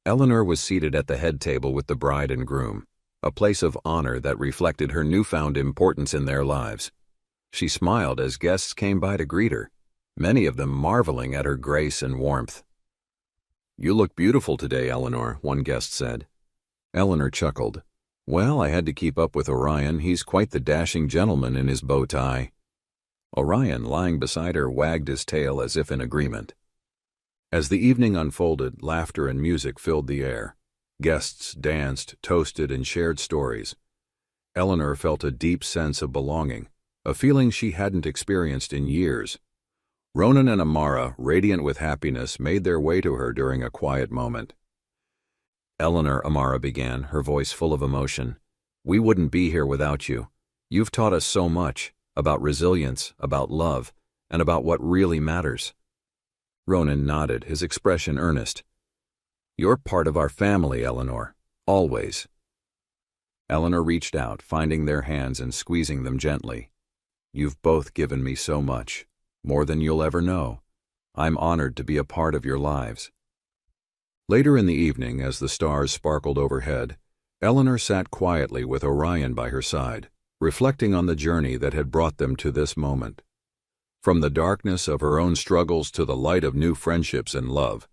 Eleanor was seated at the head table with the bride and groom, a place of honor that reflected her newfound importance in their lives. She smiled as guests came by to greet her, many of them marveling at her grace and warmth. "You look beautiful today, Eleanor," one guest said. Eleanor chuckled. "Well, I had to keep up with Orion. He's quite the dashing gentleman in his bow tie." Orion, lying beside her, wagged his tail as if in agreement. As the evening unfolded, laughter and music filled the air. Guests danced, toasted, and shared stories. Eleanor felt a deep sense of belonging, a feeling she hadn't experienced in years. Ronan and Amara, radiant with happiness, made their way to her during a quiet moment. "Eleanor," Amara began, her voice full of emotion, "we wouldn't be here without you. You've taught us so much, about resilience, about love, and about what really matters." Ronan nodded, his expression earnest. "You're part of our family, Eleanor, always." Eleanor reached out, finding their hands and squeezing them gently. "You've both given me so much, more than you'll ever know. I'm honored to be a part of your lives." Later in the evening, as the stars sparkled overhead, Eleanor sat quietly with Orion by her side, reflecting on the journey that had brought them to this moment. From the darkness of her own struggles to the light of new friendships and love,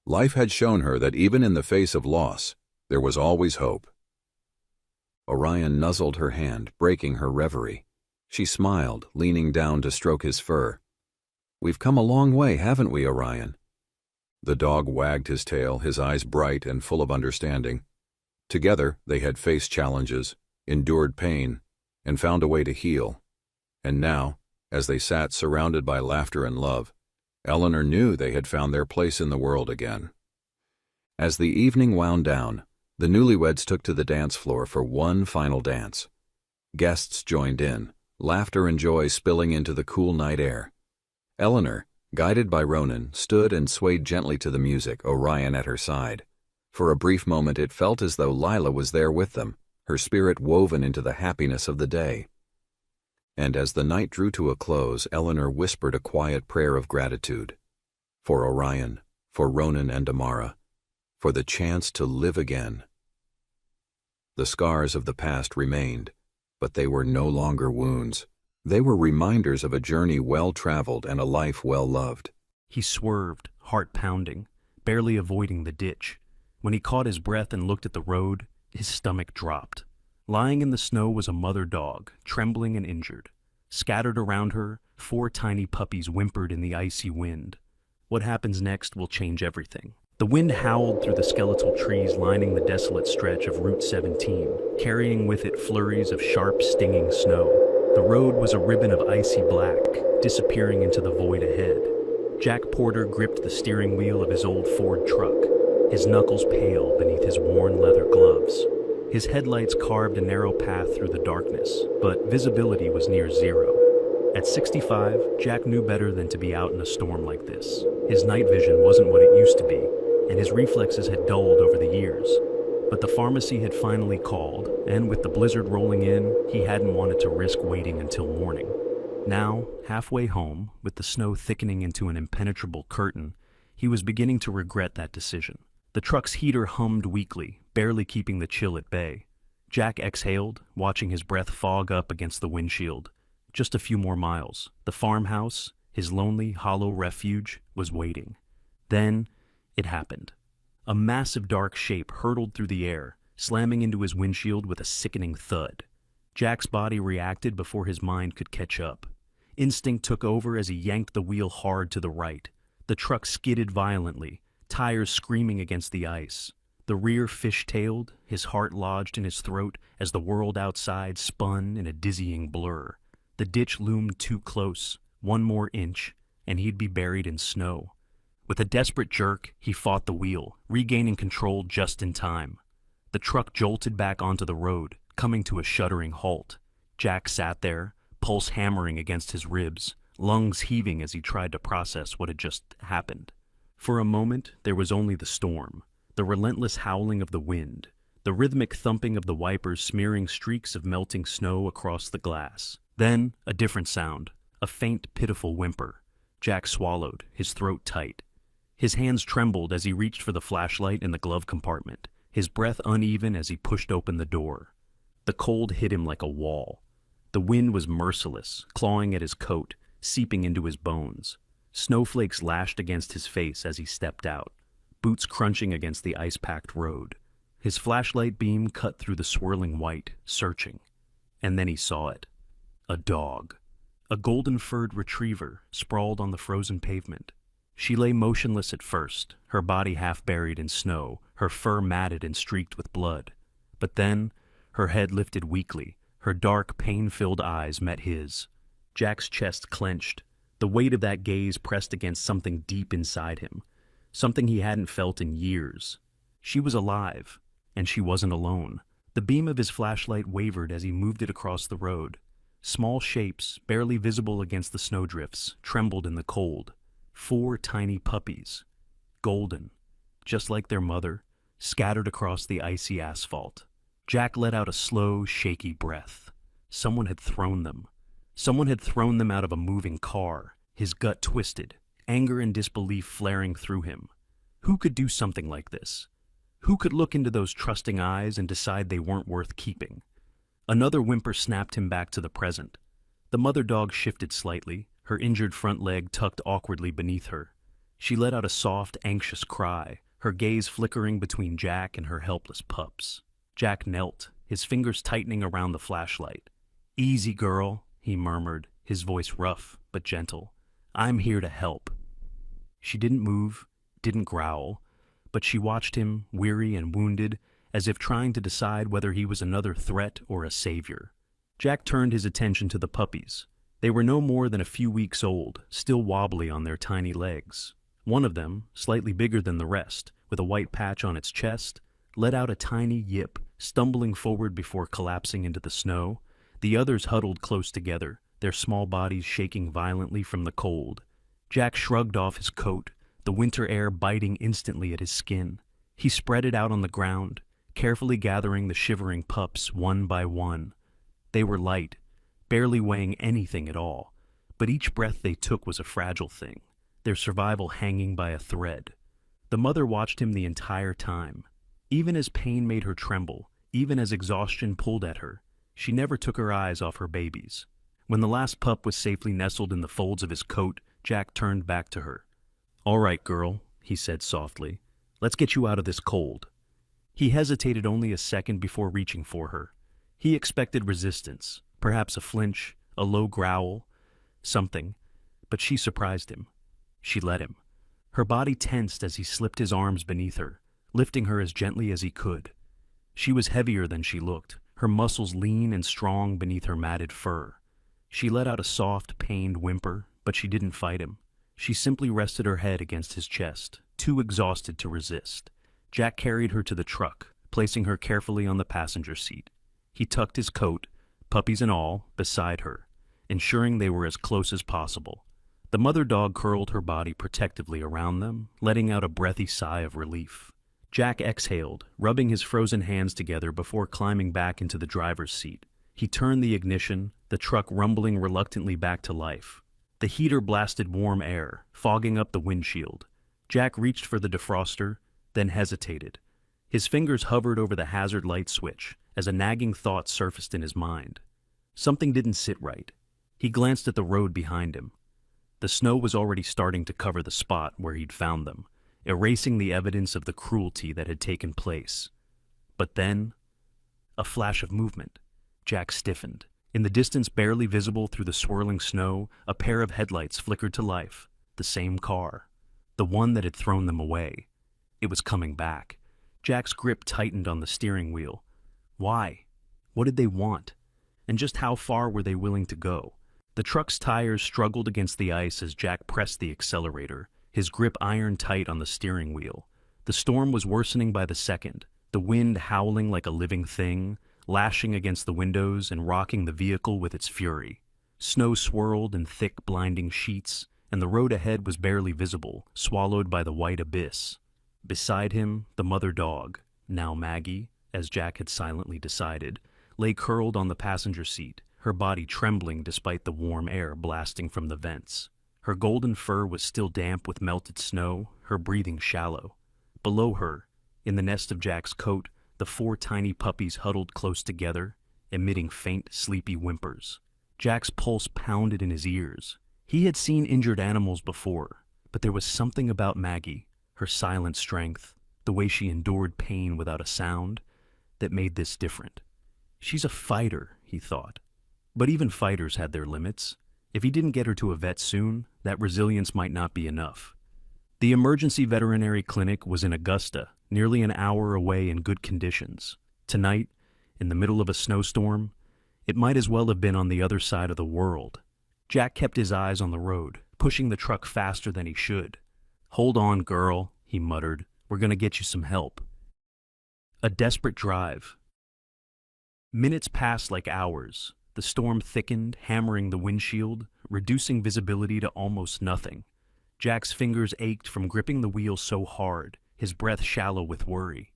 life had shown her that even in the face of loss, there was always hope. Orion nuzzled her hand, breaking her reverie. She smiled, leaning down to stroke his fur. "We've come a long way, haven't we, Orion?" The dog wagged his tail, his eyes bright and full of understanding. Together, they had faced challenges, endured pain, and found a way to heal. And now, as they sat surrounded by laughter and love, Eleanor knew they had found their place in the world again. As the evening wound down, the newlyweds took to the dance floor for one final dance. Guests joined in, laughter and joy spilling into the cool night air. Eleanor, guided by Ronan, stood and swayed gently to the music, Orion at her side. For a brief moment it felt as though Lila was there with them, her spirit woven into the happiness of the day. And as the night drew to a close, Eleanor whispered a quiet prayer of gratitude. For Orion, for Ronan and Amara, for the chance to live again. The scars of the past remained, but they were no longer wounds. They were reminders of a journey well-traveled and a life well-loved. He swerved, heart pounding, barely avoiding the ditch. When he caught his breath and looked at the road, his stomach dropped. Lying in the snow was a mother dog, trembling and injured. Scattered around her, 4 tiny puppies whimpered in the icy wind. What happens next will change everything. The wind howled through the skeletal trees lining the desolate stretch of Route 17, carrying with it flurries of sharp, stinging snow. The road was a ribbon of icy black, disappearing into the void ahead. Jack Porter gripped the steering wheel of his old Ford truck, his knuckles pale beneath his worn leather gloves. His headlights carved a narrow path through the darkness, but visibility was near zero. At 65, Jack knew better than to be out in a storm like this. His night vision wasn't what it used to be, and his reflexes had dulled over the years. But the pharmacy had finally called, and with the blizzard rolling in, he hadn't wanted to risk waiting until morning. Now, halfway home, with the snow thickening into an impenetrable curtain, he was beginning to regret that decision. The truck's heater hummed weakly, barely keeping the chill at bay. Jack exhaled, watching his breath fog up against the windshield. Just a few more miles. The farmhouse, his lonely, hollow refuge, was waiting. Then, it happened. A massive dark shape hurtled through the air, slamming into his windshield with a sickening thud. Jack's body reacted before his mind could catch up. Instinct took over as he yanked the wheel hard to the right. The truck skidded violently, tires screaming against the ice. The rear fish-tailed, his heart lodged in his throat as the world outside spun in a dizzying blur. The ditch loomed too close. One more inch, and he'd be buried in snow. With a desperate jerk, he fought the wheel, regaining control just in time. The truck jolted back onto the road, coming to a shuddering halt. Jack sat there, pulse hammering against his ribs, lungs heaving as he tried to process what had just happened. For a moment, there was only the storm, the relentless howling of the wind, the rhythmic thumping of the wipers smearing streaks of melting snow across the glass. Then, a different sound, a faint, pitiful whimper. Jack swallowed, his throat tight. His hands trembled as he reached for the flashlight in the glove compartment, his breath uneven as he pushed open the door. The cold hit him like a wall. The wind was merciless, clawing at his coat, seeping into his bones. Snowflakes lashed against his face as he stepped out, boots crunching against the ice-packed road. His flashlight beam cut through the swirling white, searching. And then he saw it. A dog. A golden-furred retriever sprawled on the frozen pavement. She lay motionless at first, her body half buried in snow, her fur matted and streaked with blood. But then, her head lifted weakly, her dark, pain-filled eyes met his. Jack's chest clenched. The weight of that gaze pressed against something deep inside him, something he hadn't felt in years. She was alive, and she wasn't alone. The beam of his flashlight wavered as he moved it across the road. Small shapes, barely visible against the snowdrifts, trembled in the cold. 4 tiny puppies, golden, just like their mother, scattered across the icy asphalt. Jack let out a slow, shaky breath. Someone had thrown them. Someone had thrown them out of a moving car. His gut twisted, anger and disbelief flaring through him. Who could do something like this? Who could look into those trusting eyes and decide they weren't worth keeping? Another whimper snapped him back to the present. The mother dog shifted slightly, her injured front leg tucked awkwardly beneath her. She let out a soft, anxious cry, her gaze flickering between Jack and her helpless pups. Jack knelt, his fingers tightening around the flashlight. "Easy, girl," he murmured, his voice rough but gentle. "I'm here to help." She didn't move, didn't growl, but she watched him, weary and wounded, as if trying to decide whether he was another threat or a savior. Jack turned his attention to the puppies. They were no more than a few weeks old, still wobbly on their tiny legs. One of them, slightly bigger than the rest, with a white patch on its chest, let out a tiny yip, stumbling forward before collapsing into the snow. The others huddled close together, their small bodies shaking violently from the cold. Jack shrugged off his coat, the winter air biting instantly at his skin. He spread it out on the ground, carefully gathering the shivering pups one by one. They were light, barely weighing anything at all. But each breath they took was a fragile thing, their survival hanging by a thread. The mother watched him the entire time. Even as pain made her tremble, even as exhaustion pulled at her, she never took her eyes off her babies. When the last pup was safely nestled in the folds of his coat, Jack turned back to her. "All right, girl," he said softly. "Let's get you out of this cold." He hesitated only a second before reaching for her. He expected resistance, perhaps a flinch, a low growl, something, but she surprised him. She let him. Her body tensed as he slipped his arms beneath her, lifting her as gently as he could. She was heavier than she looked, her muscles lean and strong beneath her matted fur. She let out a soft, pained whimper, but she didn't fight him. She simply rested her head against his chest, too exhausted to resist. Jack carried her to the truck, placing her carefully on the passenger seat. He tucked his coat, puppies and all, beside her, ensuring they were as close as possible. The mother dog curled her body protectively around them, letting out a breathy sigh of relief. Jack exhaled, rubbing his frozen hands together before climbing back into the driver's seat. He turned the ignition, the truck rumbling reluctantly back to life. The heater blasted warm air, fogging up the windshield. Jack reached for the defroster, then hesitated. His fingers hovered over the hazard light switch as a nagging thought surfaced in his mind. Something didn't sit right. He glanced at the road behind him. The snow was already starting to cover the spot where he'd found them, erasing the evidence of the cruelty that had taken place. But then, a flash of movement. Jack stiffened. In the distance, barely visible through the swirling snow, a pair of headlights flickered to life. The same car. The one that had thrown them away. It was coming back. Jack's grip tightened on the steering wheel. Why? What did they want? And just how far were they willing to go? The truck's tires struggled against the ice as Jack pressed the accelerator, his grip iron tight on the steering wheel. The storm was worsening by the second, the wind howling like a living thing, lashing against the windows and rocking the vehicle with its fury. Snow swirled in thick, blinding sheets, and the road ahead was barely visible, swallowed by the white abyss. Beside him, the mother dog, now Maggie, as Jack had silently decided, lay curled on the passenger seat, her body trembling despite the warm air blasting from the vents. Her golden fur was still damp with melted snow, her breathing shallow. Below her, in the nest of Jack's coat, the 4 tiny puppies huddled close together, emitting faint, sleepy whimpers. Jack's pulse pounded in his ears. He had seen injured animals before, but there was something about Maggie, her silent strength, the way she endured pain without a sound, that made this different. She's a fighter, he thought. But even fighters had their limits. If he didn't get her to a vet soon, that resilience might not be enough. The emergency veterinary clinic was in Augusta, nearly an hour away in good conditions. Tonight, in the middle of a snowstorm, it might as well have been on the other side of the world. Jack kept his eyes on the road, pushing the truck faster than he should. "Hold on, girl," he muttered. "We're going to get you some help." A desperate drive. Minutes passed like hours. The storm thickened, hammering the windshield, reducing visibility to almost nothing. Jack's fingers ached from gripping the wheel so hard, his breath shallow with worry.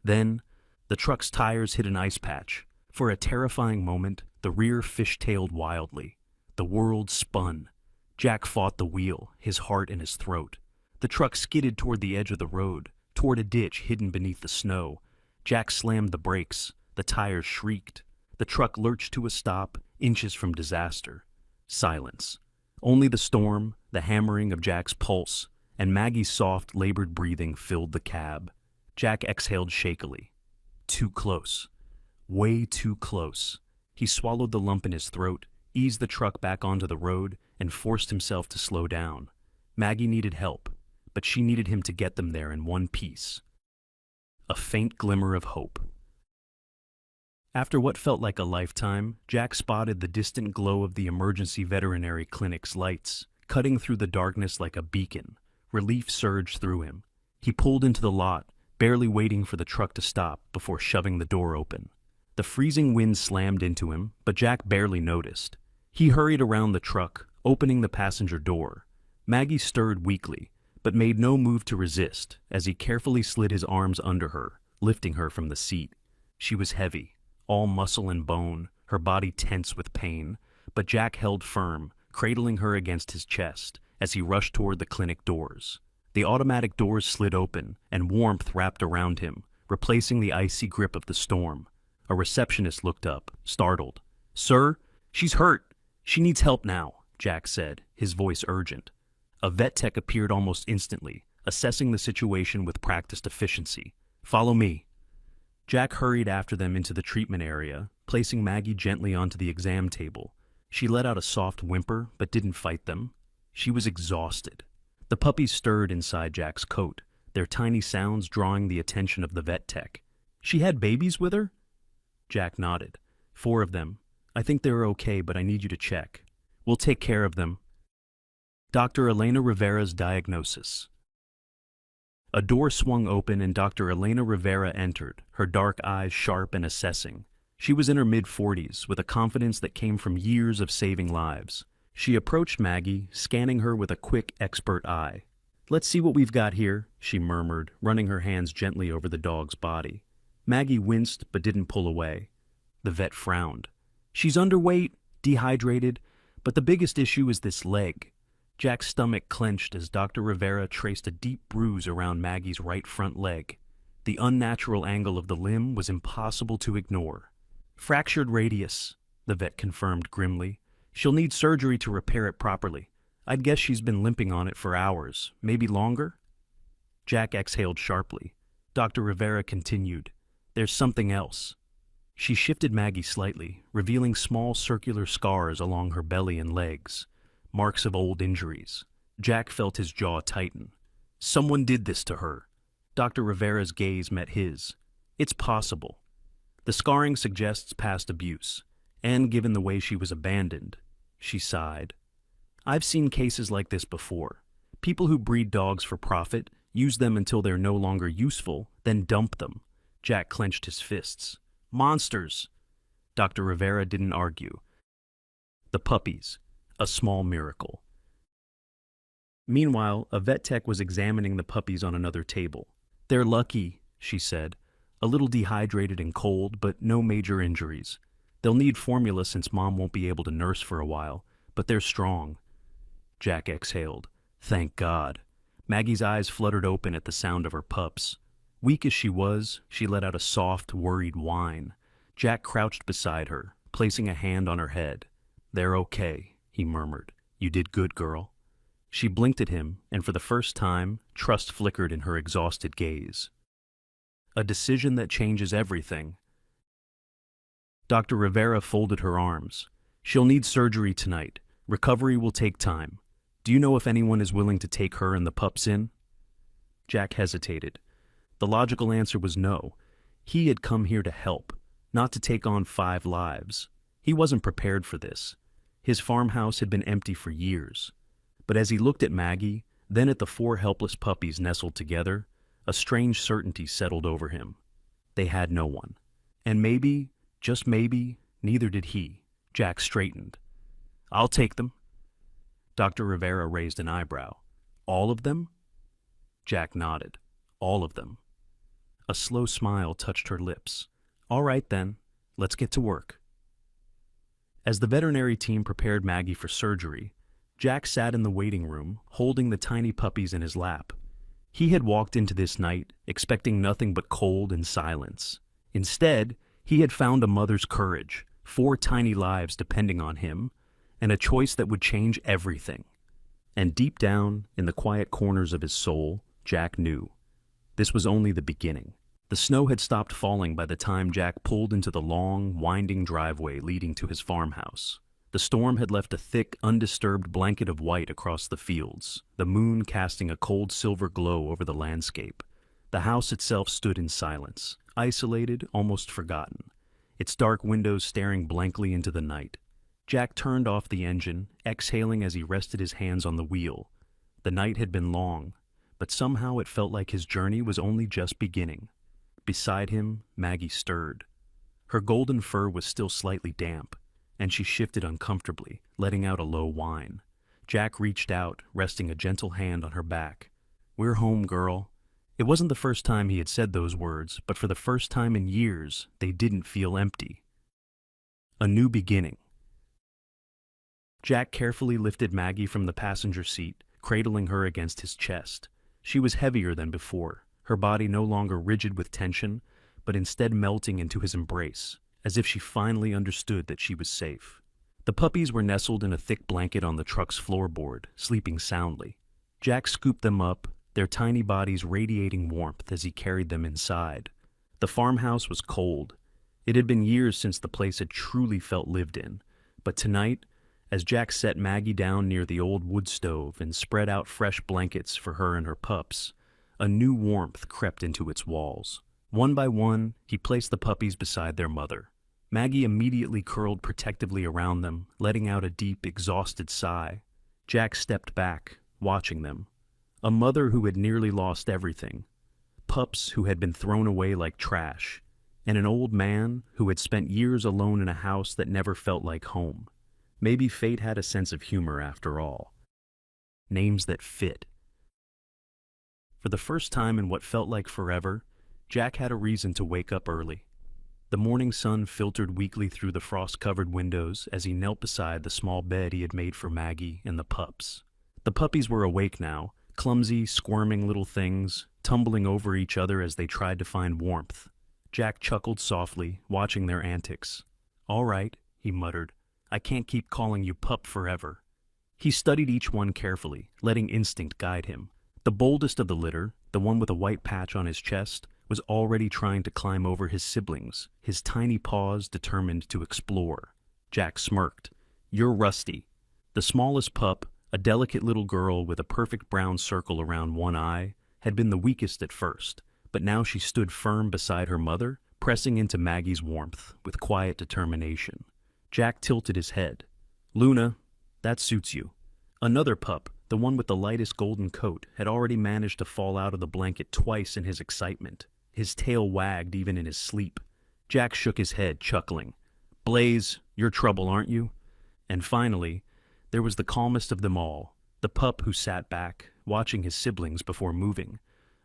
Then, the truck's tires hit an ice patch. For a terrifying moment, the rear fishtailed wildly. The world spun. Jack fought the wheel, his heart in his throat. The truck skidded toward the edge of the road, toward a ditch hidden beneath the snow. Jack slammed the brakes. The tires shrieked. The truck lurched to a stop, inches from disaster. Silence. Only the storm, the hammering of Jack's pulse, and Maggie's soft, labored breathing filled the cab. Jack exhaled shakily. Too close. Way too close. He swallowed the lump in his throat, eased the truck back onto the road, and forced himself to slow down. Maggie needed help, but she needed him to get them there in one piece. A faint glimmer of hope. After what felt like a lifetime, Jack spotted the distant glow of the emergency veterinary clinic's lights, cutting through the darkness like a beacon. Relief surged through him. He pulled into the lot, barely waiting for the truck to stop before shoving the door open. The freezing wind slammed into him, but Jack barely noticed. He hurried around the truck, opening the passenger door. Maggie stirred weakly, but made no move to resist as he carefully slid his arms under her, lifting her from the seat. She was heavy, all muscle and bone, her body tense with pain, but Jack held firm, cradling her against his chest as he rushed toward the clinic doors. The automatic doors slid open, and warmth wrapped around him, replacing the icy grip of the storm. A receptionist looked up, startled. "Sir, she's hurt. She needs help now," Jack said, his voice urgent. A vet tech appeared almost instantly, assessing the situation with practiced efficiency. "Follow me." Jack hurried after them into the treatment area, placing Maggie gently onto the exam table. She let out a soft whimper, but didn't fight them. She was exhausted. The puppies stirred inside Jack's coat, their tiny sounds drawing the attention of the vet tech. "She had babies with her?" Jack nodded. "4 of them. I think they're okay, but I need you to check. We'll take care of them." Dr. Elena Rivera's diagnosis. A door swung open and Dr. Elena Rivera entered, her dark eyes sharp and assessing. She was in her mid-40s, with a confidence that came from years of saving lives. She approached Maggie, scanning her with a quick, expert eye. "Let's see what we've got here," she murmured, running her hands gently over the dog's body. Maggie winced but didn't pull away. The vet frowned. "She's underweight, dehydrated, but the biggest issue is this leg." Jack's stomach clenched as Dr. Rivera traced a deep bruise around Maggie's right front leg. The unnatural angle of the limb was impossible to ignore. "Fractured radius," the vet confirmed grimly. "She'll need surgery to repair it properly. I'd guess she's been limping on it for hours, maybe longer." Jack exhaled sharply. Dr. Rivera continued. "There's something else." She shifted Maggie slightly, revealing small circular scars along her belly and legs, marks of old injuries. Jack felt his jaw tighten. "Someone did this to her." Dr. Rivera's gaze met his. "It's possible. The scarring suggests past abuse, and given the way she was abandoned," she sighed. "I've seen cases like this before. People who breed dogs for profit, use them until they're no longer useful, then dump them." Jack clenched his fists. "Monsters!" Dr. Rivera didn't argue. The puppies, a small miracle. Meanwhile, a vet tech was examining the puppies on another table. "They're lucky," she said. "A little dehydrated and cold, but no major injuries. They'll need formula since Mom won't be able to nurse for a while, but they're strong." Jack exhaled. Thank God. Maggie's eyes fluttered open at the sound of her pups. Weak as she was, she let out a soft, worried whine. Jack crouched beside her, placing a hand on her head. "They're okay," he murmured. "You did good, girl." She blinked at him, and for the first time, trust flickered in her exhausted gaze. "A decision that changes everything." Dr. Rivera folded her arms. "She'll need surgery tonight. Recovery will take time. Do you know if anyone is willing to take her and the pups in?" Jack hesitated. The logical answer was no. He had come here to help, not to take on 5 lives. He wasn't prepared for this. His farmhouse had been empty for years. But as he looked at Maggie, then at the 4 helpless puppies nestled together, a strange certainty settled over him. They had no one. And maybe, just maybe, neither did he. Jack straightened. "I'll take them." Dr. Rivera raised an eyebrow. "All of them?" Jack nodded. "All of them." A slow smile touched her lips. "All right then, let's get to work." As the veterinary team prepared Maggie for surgery, Jack sat in the waiting room, holding the tiny puppies in his lap. He had walked into this night expecting nothing but cold and silence. Instead, he had found a mother's courage, 4 tiny lives depending on him, and a choice that would change everything. And deep down, in the quiet corners of his soul, Jack knew. This was only the beginning. The snow had stopped falling by the time Jack pulled into the long, winding driveway leading to his farmhouse. The storm had left a thick, undisturbed blanket of white across the fields, the moon casting a cold silver glow over the landscape. The house itself stood in silence, isolated, almost forgotten, its dark windows staring blankly into the night. Jack turned off the engine, exhaling as he rested his hands on the wheel. The night had been long, but somehow it felt like his journey was only just beginning. Beside him, Maggie stirred. Her golden fur was still slightly damp, and she shifted uncomfortably, letting out a low whine. Jack reached out, resting a gentle hand on her back. "We're home, girl." It wasn't the first time he had said those words, but for the first time in years, they didn't feel empty. A new beginning. Jack carefully lifted Maggie from the passenger seat, cradling her against his chest. She was heavier than before, her body no longer rigid with tension, but instead melting into his embrace, as if she finally understood that she was safe. The puppies were nestled in a thick blanket on the truck's floorboard, sleeping soundly. Jack scooped them up, their tiny bodies radiating warmth as he carried them inside. The farmhouse was cold. It had been years since the place had truly felt lived in, but tonight, as Jack set Maggie down near the old wood stove and spread out fresh blankets for her and her pups, a new warmth crept into its walls. One by one, he placed the puppies beside their mother. Maggie immediately curled protectively around them, letting out a deep, exhausted sigh. Jack stepped back, watching them. A mother who had nearly lost everything, pups who had been thrown away like trash, and an old man who had spent years alone in a house that never felt like home. Maybe fate had a sense of humor after all. Names that fit. For the first time in what felt like forever, Jack had a reason to wake up early. The morning sun filtered weakly through the frost-covered windows as he knelt beside the small bed he had made for Maggie and the pups. The puppies were awake now, clumsy, squirming little things, tumbling over each other as they tried to find warmth. Jack chuckled softly, watching their antics. "All right," he muttered. "I can't keep calling you pup forever." He studied each one carefully, letting instinct guide him. The boldest of the litter, the one with a white patch on his chest, was already trying to climb over his siblings, his tiny paws determined to explore. Jack smirked. "You're Rusty." The smallest pup, a delicate little girl with a perfect brown circle around one eye, had been the weakest at first, but now she stood firm beside her mother, pressing into Maggie's warmth with quiet determination. Jack tilted his head. "Luna, that suits you." Another pup, the one with the lightest golden coat, had already managed to fall out of the blanket twice in his excitement. His tail wagged even in his sleep. Jack shook his head, chuckling. "Blaze, you're trouble, aren't you?" And finally, there was the calmest of them all, the pup who sat back, watching his siblings before moving,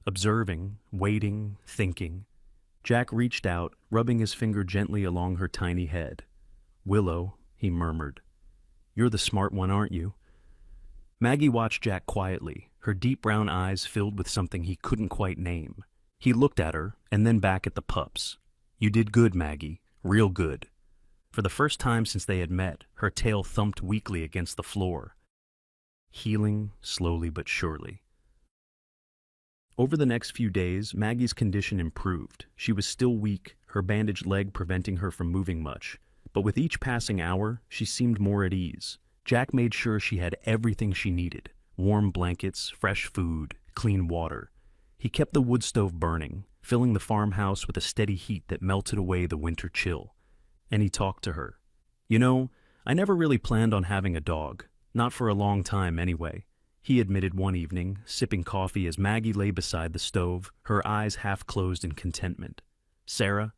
observing, waiting, thinking. Jack reached out, rubbing his finger gently along her tiny head. "Willow," he murmured. "You're the smart one, aren't you?" Maggie watched Jack quietly, her deep brown eyes filled with something he couldn't quite name. He looked at her, and then back at the pups. "You did good, Maggie. Real good." For the first time since they had met, her tail thumped weakly against the floor. Healing, slowly but surely. Over the next few days, Maggie's condition improved. She was still weak, her bandaged leg preventing her from moving much. But with each passing hour, she seemed more at ease. Jack made sure she had everything she needed: warm blankets, fresh food, clean water. He kept the wood stove burning, filling the farmhouse with a steady heat that melted away the winter chill. And he talked to her. "You know, I never really planned on having a dog. Not for a long time, anyway," he admitted one evening, sipping coffee as Maggie lay beside the stove, her eyes half closed in contentment. "Sarah,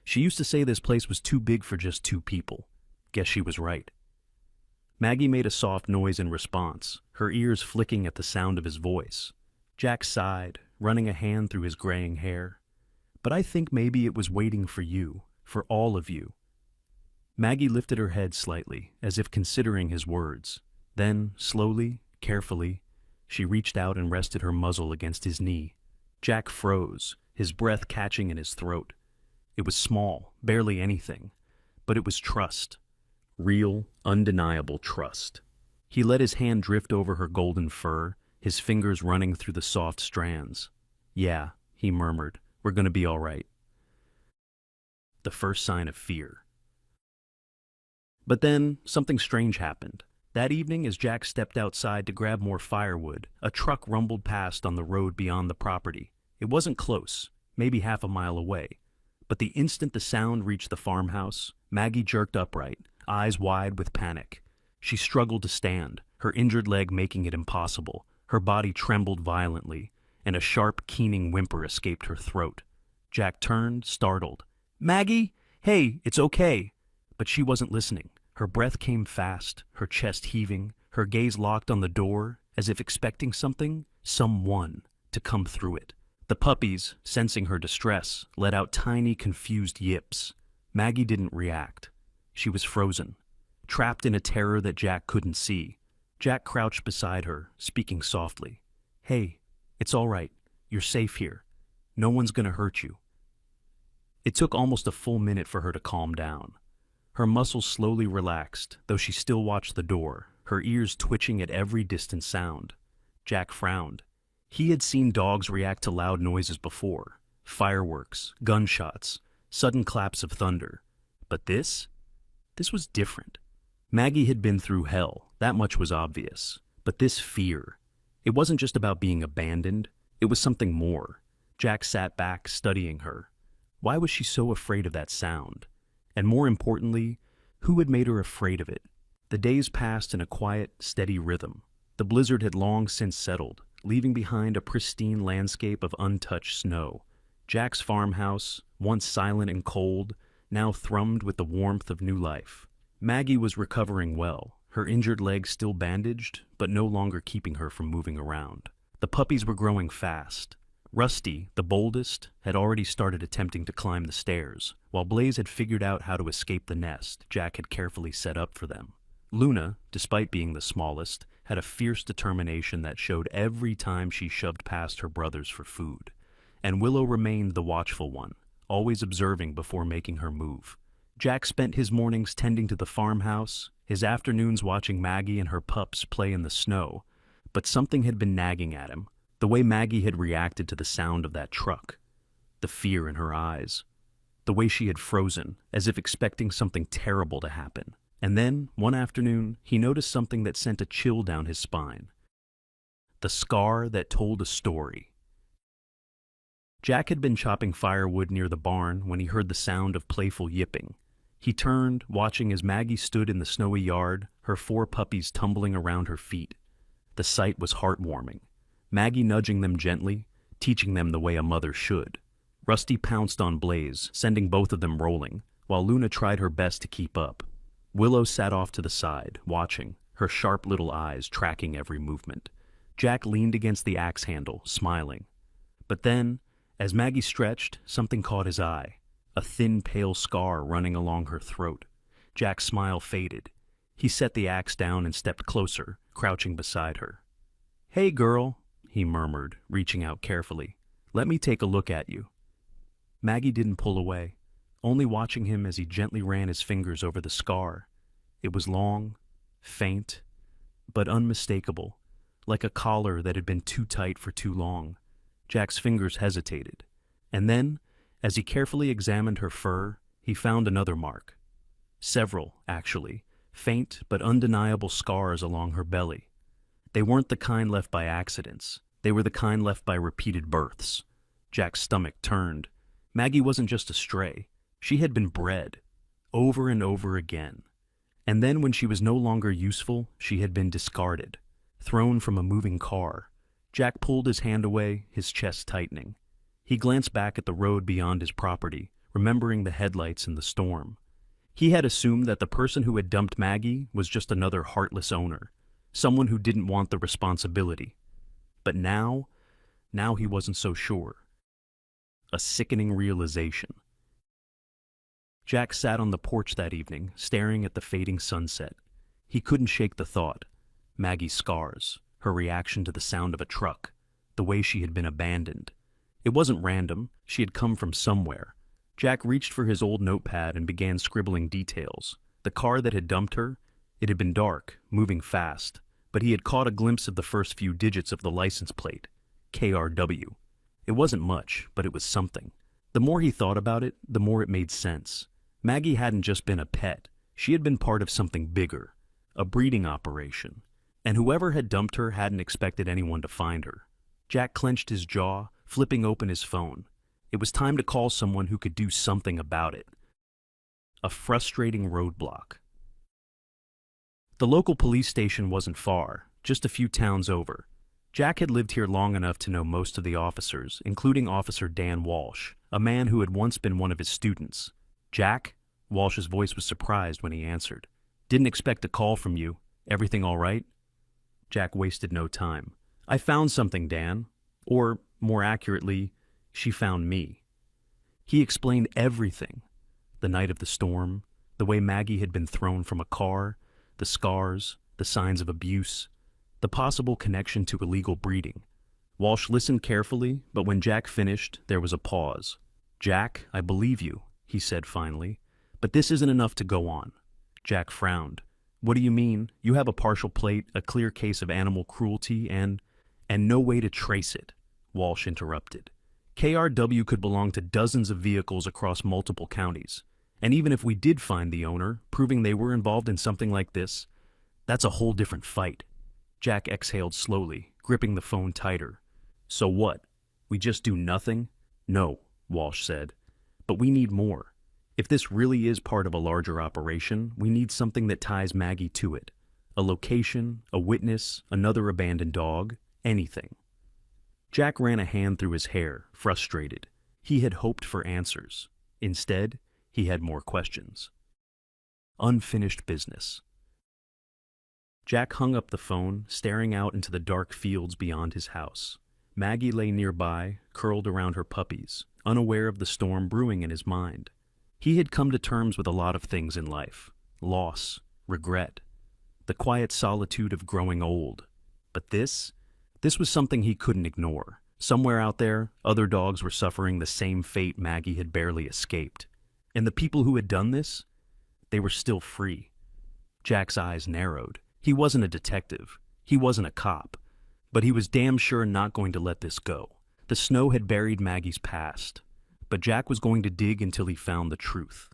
she used to say this place was too big for just two people. Guess she was right." Maggie made a soft noise in response, her ears flicking at the sound of his voice. Jack sighed, running a hand through his graying hair. "But I think maybe it was waiting for you, for all of you." Maggie lifted her head slightly, as if considering his words. Then, slowly, carefully, she reached out and rested her muzzle against his knee. Jack froze, his breath catching in his throat. It was small, barely anything, but it was trust. Real, undeniable trust. He let his hand drift over her golden fur, his fingers running through the soft strands. "Yeah," he murmured, "we're gonna be all right." The first sign of fear. But then, something strange happened. That evening, as Jack stepped outside to grab more firewood, a truck rumbled past on the road beyond the property. It wasn't close, maybe half a mile away. But the instant the sound reached the farmhouse, Maggie jerked upright, eyes wide with panic. She struggled to stand, her injured leg making it impossible. Her body trembled violently, and a sharp, keening whimper escaped her throat. Jack turned, startled. "Maggie? Hey, it's okay." But she wasn't listening. Her breath came fast, her chest heaving, her gaze locked on the door, as if expecting something, someone, to come through it. The puppies, sensing her distress, let out tiny, confused yips. Maggie didn't react. She was frozen, trapped in a terror that Jack couldn't see. Jack crouched beside her, speaking softly. "Hey, it's all right. You're safe here. No one's gonna hurt you." It took almost a full minute for her to calm down. Her muscles slowly relaxed, though she still watched the door, her ears twitching at every distant sound. Jack frowned. He had seen dogs react to loud noises before. Fireworks, gunshots, sudden claps of thunder. But this was different. Maggie had been through hell, that much was obvious. But this fear, it wasn't just about being abandoned, it was something more. Jack sat back, studying her. Why was she so afraid of that sound? And more importantly, who had made her afraid of it? The days passed in a quiet, steady rhythm. The blizzard had long since settled, leaving behind a pristine landscape of untouched snow. Jack's farmhouse, once silent and cold, now thrummed with the warmth of new life. Maggie was recovering well, her injured leg still bandaged, but no longer keeping her from moving around. The puppies were growing fast. Rusty, the boldest, had already started attempting to climb the stairs, while Blaze had figured out how to escape the nest Jack had carefully set up for them. Luna, despite being the smallest, had a fierce determination that showed every time she shoved past her brothers for food. And Willow remained the watchful one, always observing before making her move. Jack spent his mornings tending to the farmhouse, his afternoons watching Maggie and her pups play in the snow. But something had been nagging at him, the way Maggie had reacted to the sound of that truck, the fear in her eyes, the way she had frozen, as if expecting something terrible to happen. And then, one afternoon, he noticed something that sent a chill down his spine. The scar that told a story. Jack had been chopping firewood near the barn when he heard the sound of playful yipping. He turned, watching as Maggie stood in the snowy yard, her 4 puppies tumbling around her feet. The sight was heartwarming. Maggie nudging them gently, teaching them the way a mother should. Rusty pounced on Blaze, sending both of them rolling, while Luna tried her best to keep up. Willow sat off to the side, watching, her sharp little eyes tracking every movement. Jack leaned against the axe handle, smiling. But then, as Maggie stretched, something caught his eye, a thin, pale scar running along her throat. Jack's smile faded. He set the axe down and stepped closer, crouching beside her. "Hey, girl," he murmured, reaching out carefully. "Let me take a look at you." Maggie didn't pull away, only watching him as he gently ran his fingers over the scar. It was long, faint, but unmistakable, like a collar that had been too tight for too long. Jack's fingers hesitated, and then, as he carefully examined her fur, he found another mark. Several, actually, faint but undeniable scars along her belly. They weren't the kind left by accidents. They were the kind left by repeated births. Jack's stomach turned. Maggie wasn't just a stray. She had been bred, over and over again. And then when she was no longer useful, she had been discarded, thrown from a moving car. Jack pulled his hand away, his chest tightening. He glanced back at the road beyond his property, remembering the headlights and the storm. He had assumed that the person who had dumped Maggie was just another heartless owner, someone who didn't want the responsibility. But now he wasn't so sure. A sickening realization. Jack sat on the porch that evening, staring at the fading sunset. He couldn't shake the thought. Maggie's scars, her reaction to the sound of a truck, the way she had been abandoned. It wasn't random. She had come from somewhere. Jack reached for his old notepad and began scribbling details. The car that had dumped her, it had been dark, moving fast, but he had caught a glimpse of the first few digits of the license plate, KRW. It wasn't much, but it was something. The more he thought about it, the more it made sense. Maggie hadn't just been a pet. She had been part of something bigger, a breeding operation. And whoever had dumped her hadn't expected anyone to find her. Jack clenched his jaw, flipping open his phone. It was time to call someone who could do something about it. A frustrating roadblock. The local police station wasn't far, just a few towns over. Jack had lived here long enough to know most of the officers, including Officer Dan Walsh, a man who had once been one of his students. "Jack?" Walsh's voice was surprised when he answered. "Didn't expect a call from you. Everything all right?" Jack wasted no time. "I found something, Dan. Or, more accurately, she found me." He explained everything. The night of the storm, The way Maggie had been thrown from a car, the scars, the signs of abuse, the possible connection to illegal breeding. Walsh listened carefully, but when Jack finished, there was a pause. "Jack, I believe you," he said finally, "but this isn't enough to go on." Jack frowned. "What do you mean? You have a partial plate, a clear case of animal cruelty, and no way to trace it," Walsh interrupted. "KRW could belong to dozens of vehicles across multiple counties. And even if we did find the owner, proving they were involved in something like this, that's a whole different fight." Jack exhaled slowly, gripping the phone tighter. "So what? We just do nothing?" "No," Walsh said. "But we need more. If this really is part of a larger operation, we need something that ties Maggie to it. A location, a witness, another abandoned dog, anything." Jack ran a hand through his hair, frustrated. He had hoped for answers. Instead, he had more questions. Unfinished business. Jack hung up the phone, staring out into the dark fields beyond his house. Maggie lay nearby, curled around her puppies, unaware of the storm brewing in his mind. He had come to terms with a lot of things in life: loss, regret, the quiet solitude of growing old. But this was something he couldn't ignore. Somewhere out there, other dogs were suffering the same fate Maggie had barely escaped. And the people who had done this, they were still free. Jack's eyes narrowed. He wasn't a detective. He wasn't a cop. But he was damn sure not going to let this go. The snow had buried Maggie's past. But Jack was going to dig until he found the truth.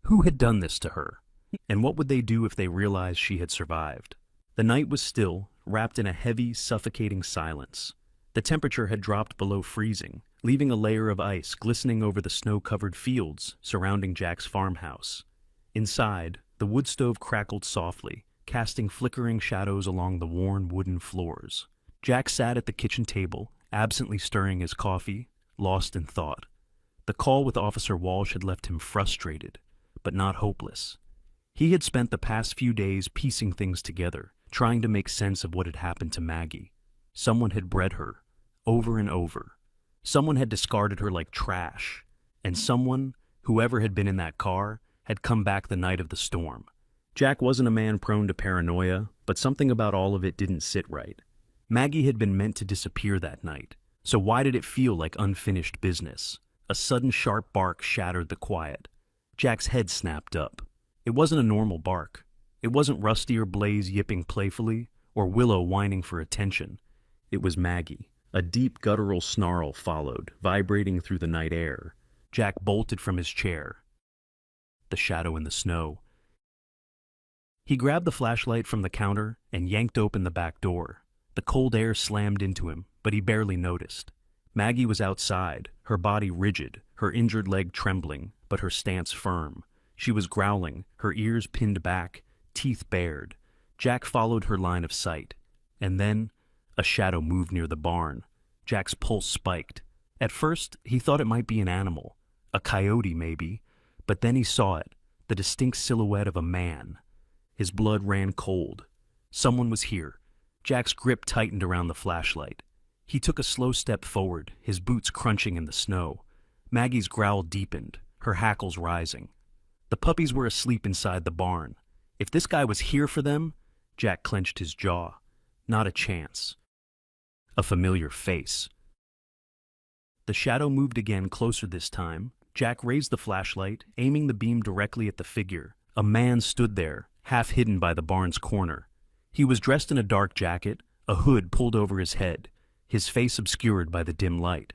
Who had done this to her? And what would they do if they realized she had survived? The night was still, wrapped in a heavy, suffocating silence. The temperature had dropped below freezing, leaving a layer of ice glistening over the snow-covered fields surrounding Jack's farmhouse. Inside, the wood stove crackled softly, casting flickering shadows along the worn wooden floors. Jack sat at the kitchen table, absently stirring his coffee, lost in thought. The call with Officer Walsh had left him frustrated, but not hopeless. He had spent the past few days piecing things together, trying to make sense of what had happened to Maggie. Someone had bred her, over and over. Someone had discarded her like trash. And someone, whoever had been in that car, had come back the night of the storm. Jack wasn't a man prone to paranoia, but something about all of it didn't sit right. Maggie had been meant to disappear that night, so why did it feel like unfinished business? A sudden sharp bark shattered the quiet. Jack's head snapped up. It wasn't a normal bark. It wasn't Rusty or Blaze yipping playfully, or Willow whining for attention. It was Maggie. A deep guttural snarl followed, vibrating through the night air. Jack bolted from his chair. The shadow in the snow. He grabbed the flashlight from the counter and yanked open the back door. The cold air slammed into him, but he barely noticed. Maggie was outside, her body rigid, her injured leg trembling, but her stance firm. She was growling, her ears pinned back, teeth bared. Jack followed her line of sight. And then, a shadow moved near the barn. Jack's pulse spiked. At first, he thought it might be an animal. A coyote, maybe. But then he saw it, the distinct silhouette of a man. His blood ran cold. Someone was here. Jack's grip tightened around the flashlight. He took a slow step forward, his boots crunching in the snow. Maggie's growl deepened, her hackles rising. The puppies were asleep inside the barn. If this guy was here for them, Jack clenched his jaw. Not a chance. A familiar face. The shadow moved again, closer this time. Jack raised the flashlight, aiming the beam directly at the figure. A man stood there, half hidden by the barn's corner. He was dressed in a dark jacket, a hood pulled over his head, his face obscured by the dim light.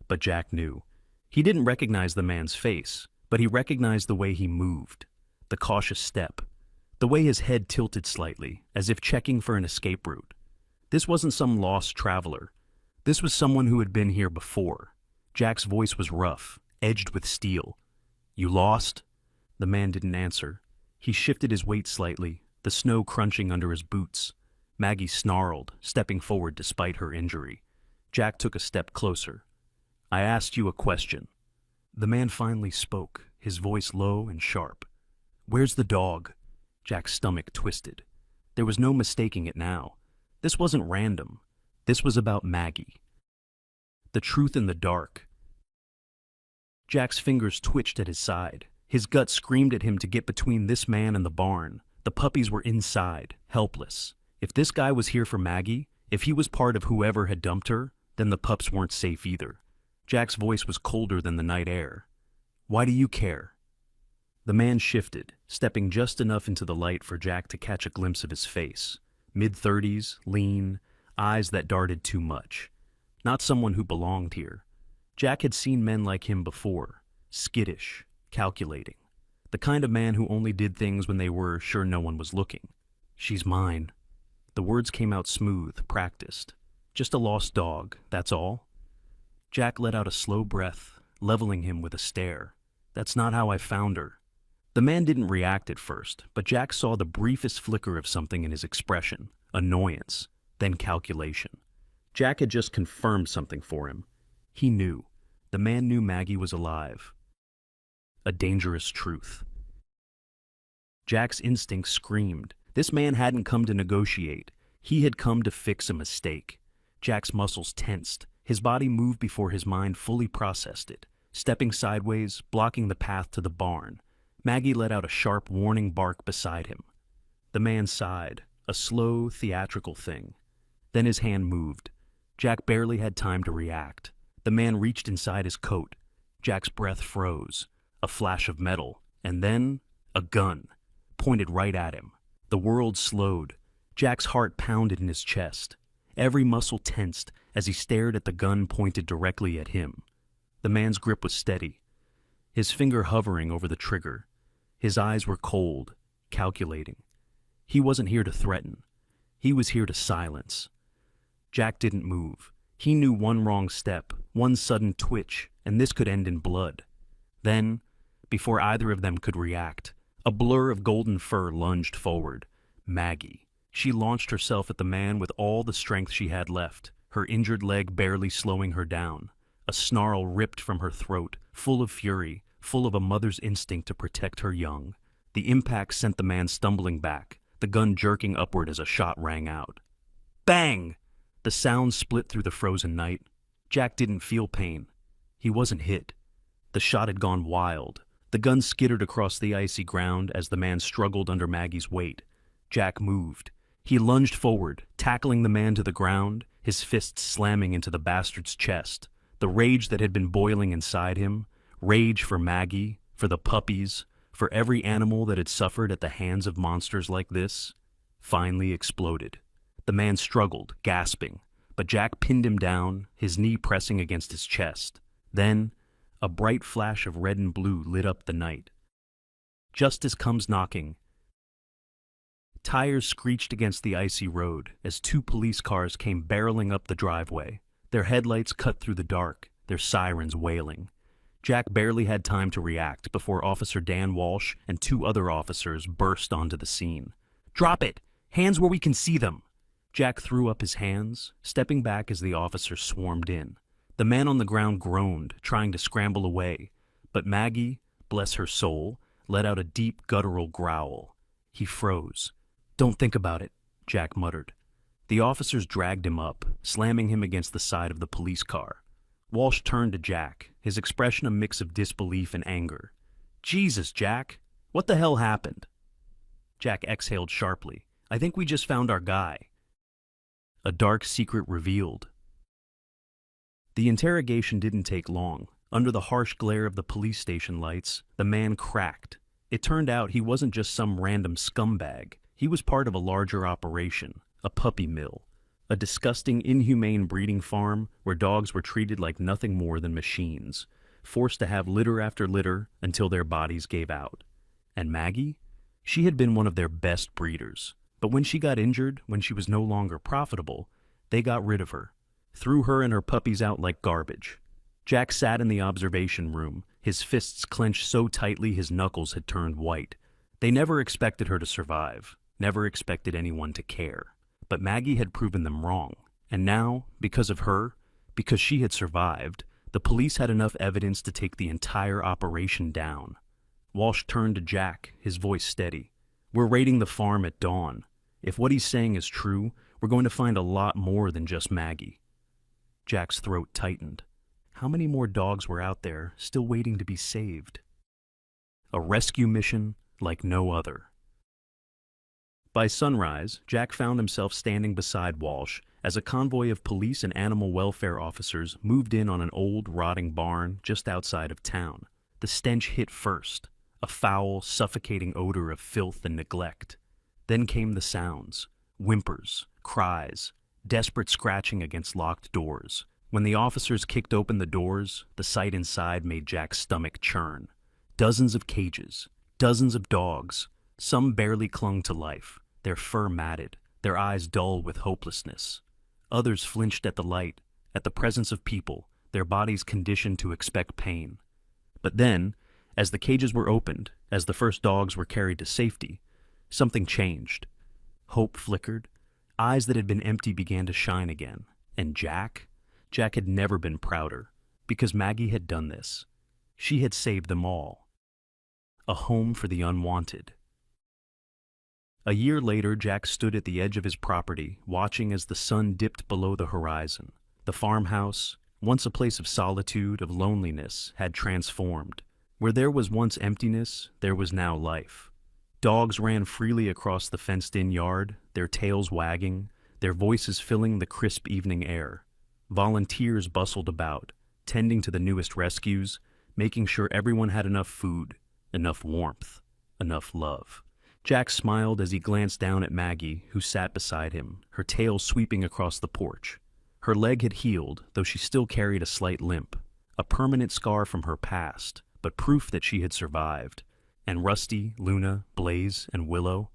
But Jack knew. He didn't recognize the man's face, but he recognized the way he moved, the cautious step, the way his head tilted slightly, as if checking for an escape route. This wasn't some lost traveler. This was someone who had been here before. Jack's voice was rough, edged with steel. "You lost?" The man didn't answer. He shifted his weight slightly, the snow crunching under his boots. Maggie snarled, stepping forward despite her injury. Jack took a step closer. "I asked you a question." The man finally spoke, his voice low and sharp. "Where's the dog?" Jack's stomach twisted. There was no mistaking it now. This wasn't random. This was about Maggie. The truth in the dark. Jack's fingers twitched at his side. His gut screamed at him to get between this man and the barn. The puppies were inside, helpless. If this guy was here for Maggie, if he was part of whoever had dumped her, then the pups weren't safe either. Jack's voice was colder than the night air. "Why do you care?" The man shifted, stepping just enough into the light for Jack to catch a glimpse of his face. Mid-30s, lean, eyes that darted too much. Not someone who belonged here. Jack had seen men like him before, skittish, calculating. The kind of man who only did things when they were sure no one was looking. "She's mine." The words came out smooth, practiced. "Just a lost dog, that's all." Jack let out a slow breath, leveling him with a stare. "That's not how I found her." The man didn't react at first, but Jack saw the briefest flicker of something in his expression, annoyance, then calculation. Jack had just confirmed something for him. He knew. The man knew Maggie was alive. A dangerous truth. Jack's instincts screamed. This man hadn't come to negotiate. He had come to fix a mistake. Jack's muscles tensed. His body moved before his mind fully processed it, stepping sideways, blocking the path to the barn. Maggie let out a sharp warning bark beside him. The man sighed, a slow, theatrical thing. Then his hand moved. Jack barely had time to react. The man reached inside his coat. Jack's breath froze. A flash of metal, and then a gun, pointed right at him. The world slowed. Jack's heart pounded in his chest. Every muscle tensed as he stared at the gun pointed directly at him. The man's grip was steady, his finger hovering over the trigger. His eyes were cold, calculating. He wasn't here to threaten. He was here to silence. Jack didn't move. He knew one wrong step, one sudden twitch, and this could end in blood. Then, before either of them could react, a blur of golden fur lunged forward. Maggie. She launched herself at the man with all the strength she had left, her injured leg barely slowing her down. A snarl ripped from her throat, full of fury, full of a mother's instinct to protect her young. The impact sent the man stumbling back, the gun jerking upward as a shot rang out. Bang! The sound split through the frozen night. Jack didn't feel pain. He wasn't hit. The shot had gone wild. The gun skittered across the icy ground as the man struggled under Maggie's weight. Jack moved. He lunged forward, tackling the man to the ground, his fists slamming into the bastard's chest. The rage that had been boiling inside him, rage for Maggie, for the puppies, for every animal that had suffered at the hands of monsters like this, finally exploded. The man struggled, gasping, but Jack pinned him down, his knee pressing against his chest. Then, a bright flash of red and blue lit up the night. Justice comes knocking. Tires screeched against the icy road as two police cars came barreling up the driveway, their headlights cut through the dark, their sirens wailing. Jack barely had time to react before Officer Dan Walsh and two other officers burst onto the scene. "Drop it! Hands where we can see them!" Jack threw up his hands, stepping back as the officers swarmed in. The man on the ground groaned, trying to scramble away, but Maggie, bless her soul, let out a deep guttural growl. He froze. "Don't think about it," Jack muttered. The officers dragged him up, slamming him against the side of the police car. Walsh turned to Jack, his expression a mix of disbelief and anger. "Jesus, Jack! What the hell happened?" Jack exhaled sharply. "I think we just found our guy." A dark secret revealed. The interrogation didn't take long. Under the harsh glare of the police station lights, the man cracked. It turned out he wasn't just some random scumbag. He was part of a larger operation, a puppy mill, a disgusting, inhumane breeding farm where dogs were treated like nothing more than machines, forced to have litter after litter until their bodies gave out. And Maggie? She had been one of their best breeders. But when she got injured, when she was no longer profitable, they got rid of her, threw her and her puppies out like garbage. Jack sat in the observation room, his fists clenched so tightly his knuckles had turned white. They never expected her to survive, never expected anyone to care. But Maggie had proven them wrong, and now, because of her, because she had survived, the police had enough evidence to take the entire operation down. Walsh turned to Jack, his voice steady. "We're raiding the farm at dawn. If what he's saying is true, we're going to find a lot more than just Maggie." Jack's throat tightened. How many more dogs were out there, still waiting to be saved? A rescue mission like no other. By sunrise, Jack found himself standing beside Walsh as a convoy of police and animal welfare officers moved in on an old, rotting barn just outside of town. The stench hit first, a foul, suffocating odor of filth and neglect. Then came the sounds, whimpers, cries, desperate scratching against locked doors. When the officers kicked open the doors, the sight inside made Jack's stomach churn. Dozens of cages, dozens of dogs. Some barely clung to life, their fur matted, their eyes dull with hopelessness. Others flinched at the light, at the presence of people, their bodies conditioned to expect pain. But then, as the cages were opened, as the first dogs were carried to safety, something changed. Hope flickered. Eyes that had been empty began to shine again. And Jack had never been prouder, because Maggie had done this. She had saved them all. A home for the unwanted. A year later, Jack stood at the edge of his property, watching as the sun dipped below the horizon. The farmhouse, once a place of solitude, of loneliness, had transformed. Where there was once emptiness, there was now life. Dogs ran freely across the fenced-in yard, their tails wagging, their voices filling the crisp evening air. Volunteers bustled about, tending to the newest rescues, making sure everyone had enough food, enough warmth, enough love. Jack smiled as he glanced down at Maggie, who sat beside him, her tail sweeping across the porch. Her leg had healed, though she still carried a slight limp, a permanent scar from her past, but proof that she had survived. And Rusty, Luna, Blaze, and Willow,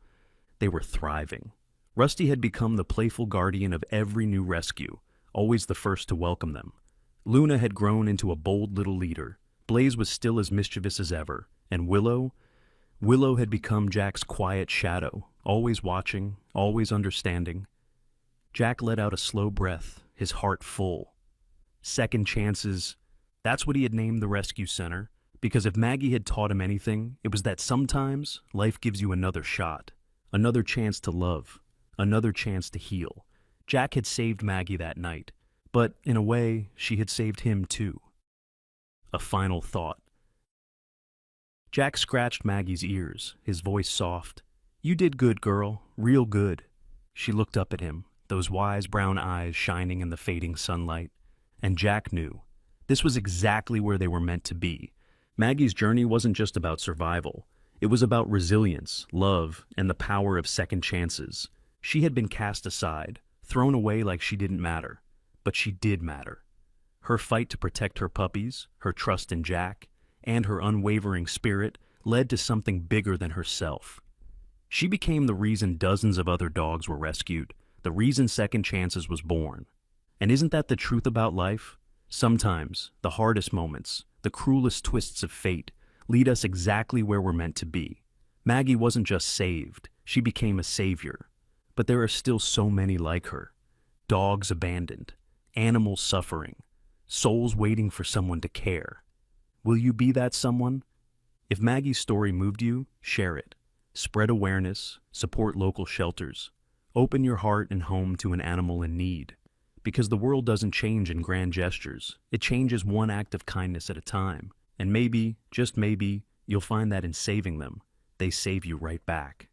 they were thriving. Rusty had become the playful guardian of every new rescue, always the first to welcome them. Luna had grown into a bold little leader. Blaze was still as mischievous as ever, and Willow had become Jack's quiet shadow, always watching, always understanding. Jack let out a slow breath, his heart full. Second chances, that's what he had named the rescue center, because if Maggie had taught him anything, it was that sometimes life gives you another shot, another chance to love, another chance to heal. Jack had saved Maggie that night, but in a way, she had saved him too. A final thought. Jack scratched Maggie's ears, his voice soft. "You did good, girl, real good." She looked up at him, those wise brown eyes shining in the fading sunlight. And Jack knew. This was exactly where they were meant to be. Maggie's journey wasn't just about survival. It was about resilience, love, and the power of second chances. She had been cast aside, thrown away like she didn't matter. But she did matter. Her fight to protect her puppies, her trust in Jack, and her unwavering spirit led to something bigger than herself. She became the reason dozens of other dogs were rescued, the reason Second Chances was born. And isn't that the truth about life? Sometimes, the hardest moments, the cruelest twists of fate, lead us exactly where we're meant to be. Maggie wasn't just saved, she became a savior. But there are still so many like her. Dogs abandoned, animals suffering, souls waiting for someone to care. Will you be that someone? If Maggie's story moved you, share it. Spread awareness, support local shelters. Open your heart and home to an animal in need. Because the world doesn't change in grand gestures. It changes one act of kindness at a time. And maybe, just maybe, you'll find that in saving them, they save you right back.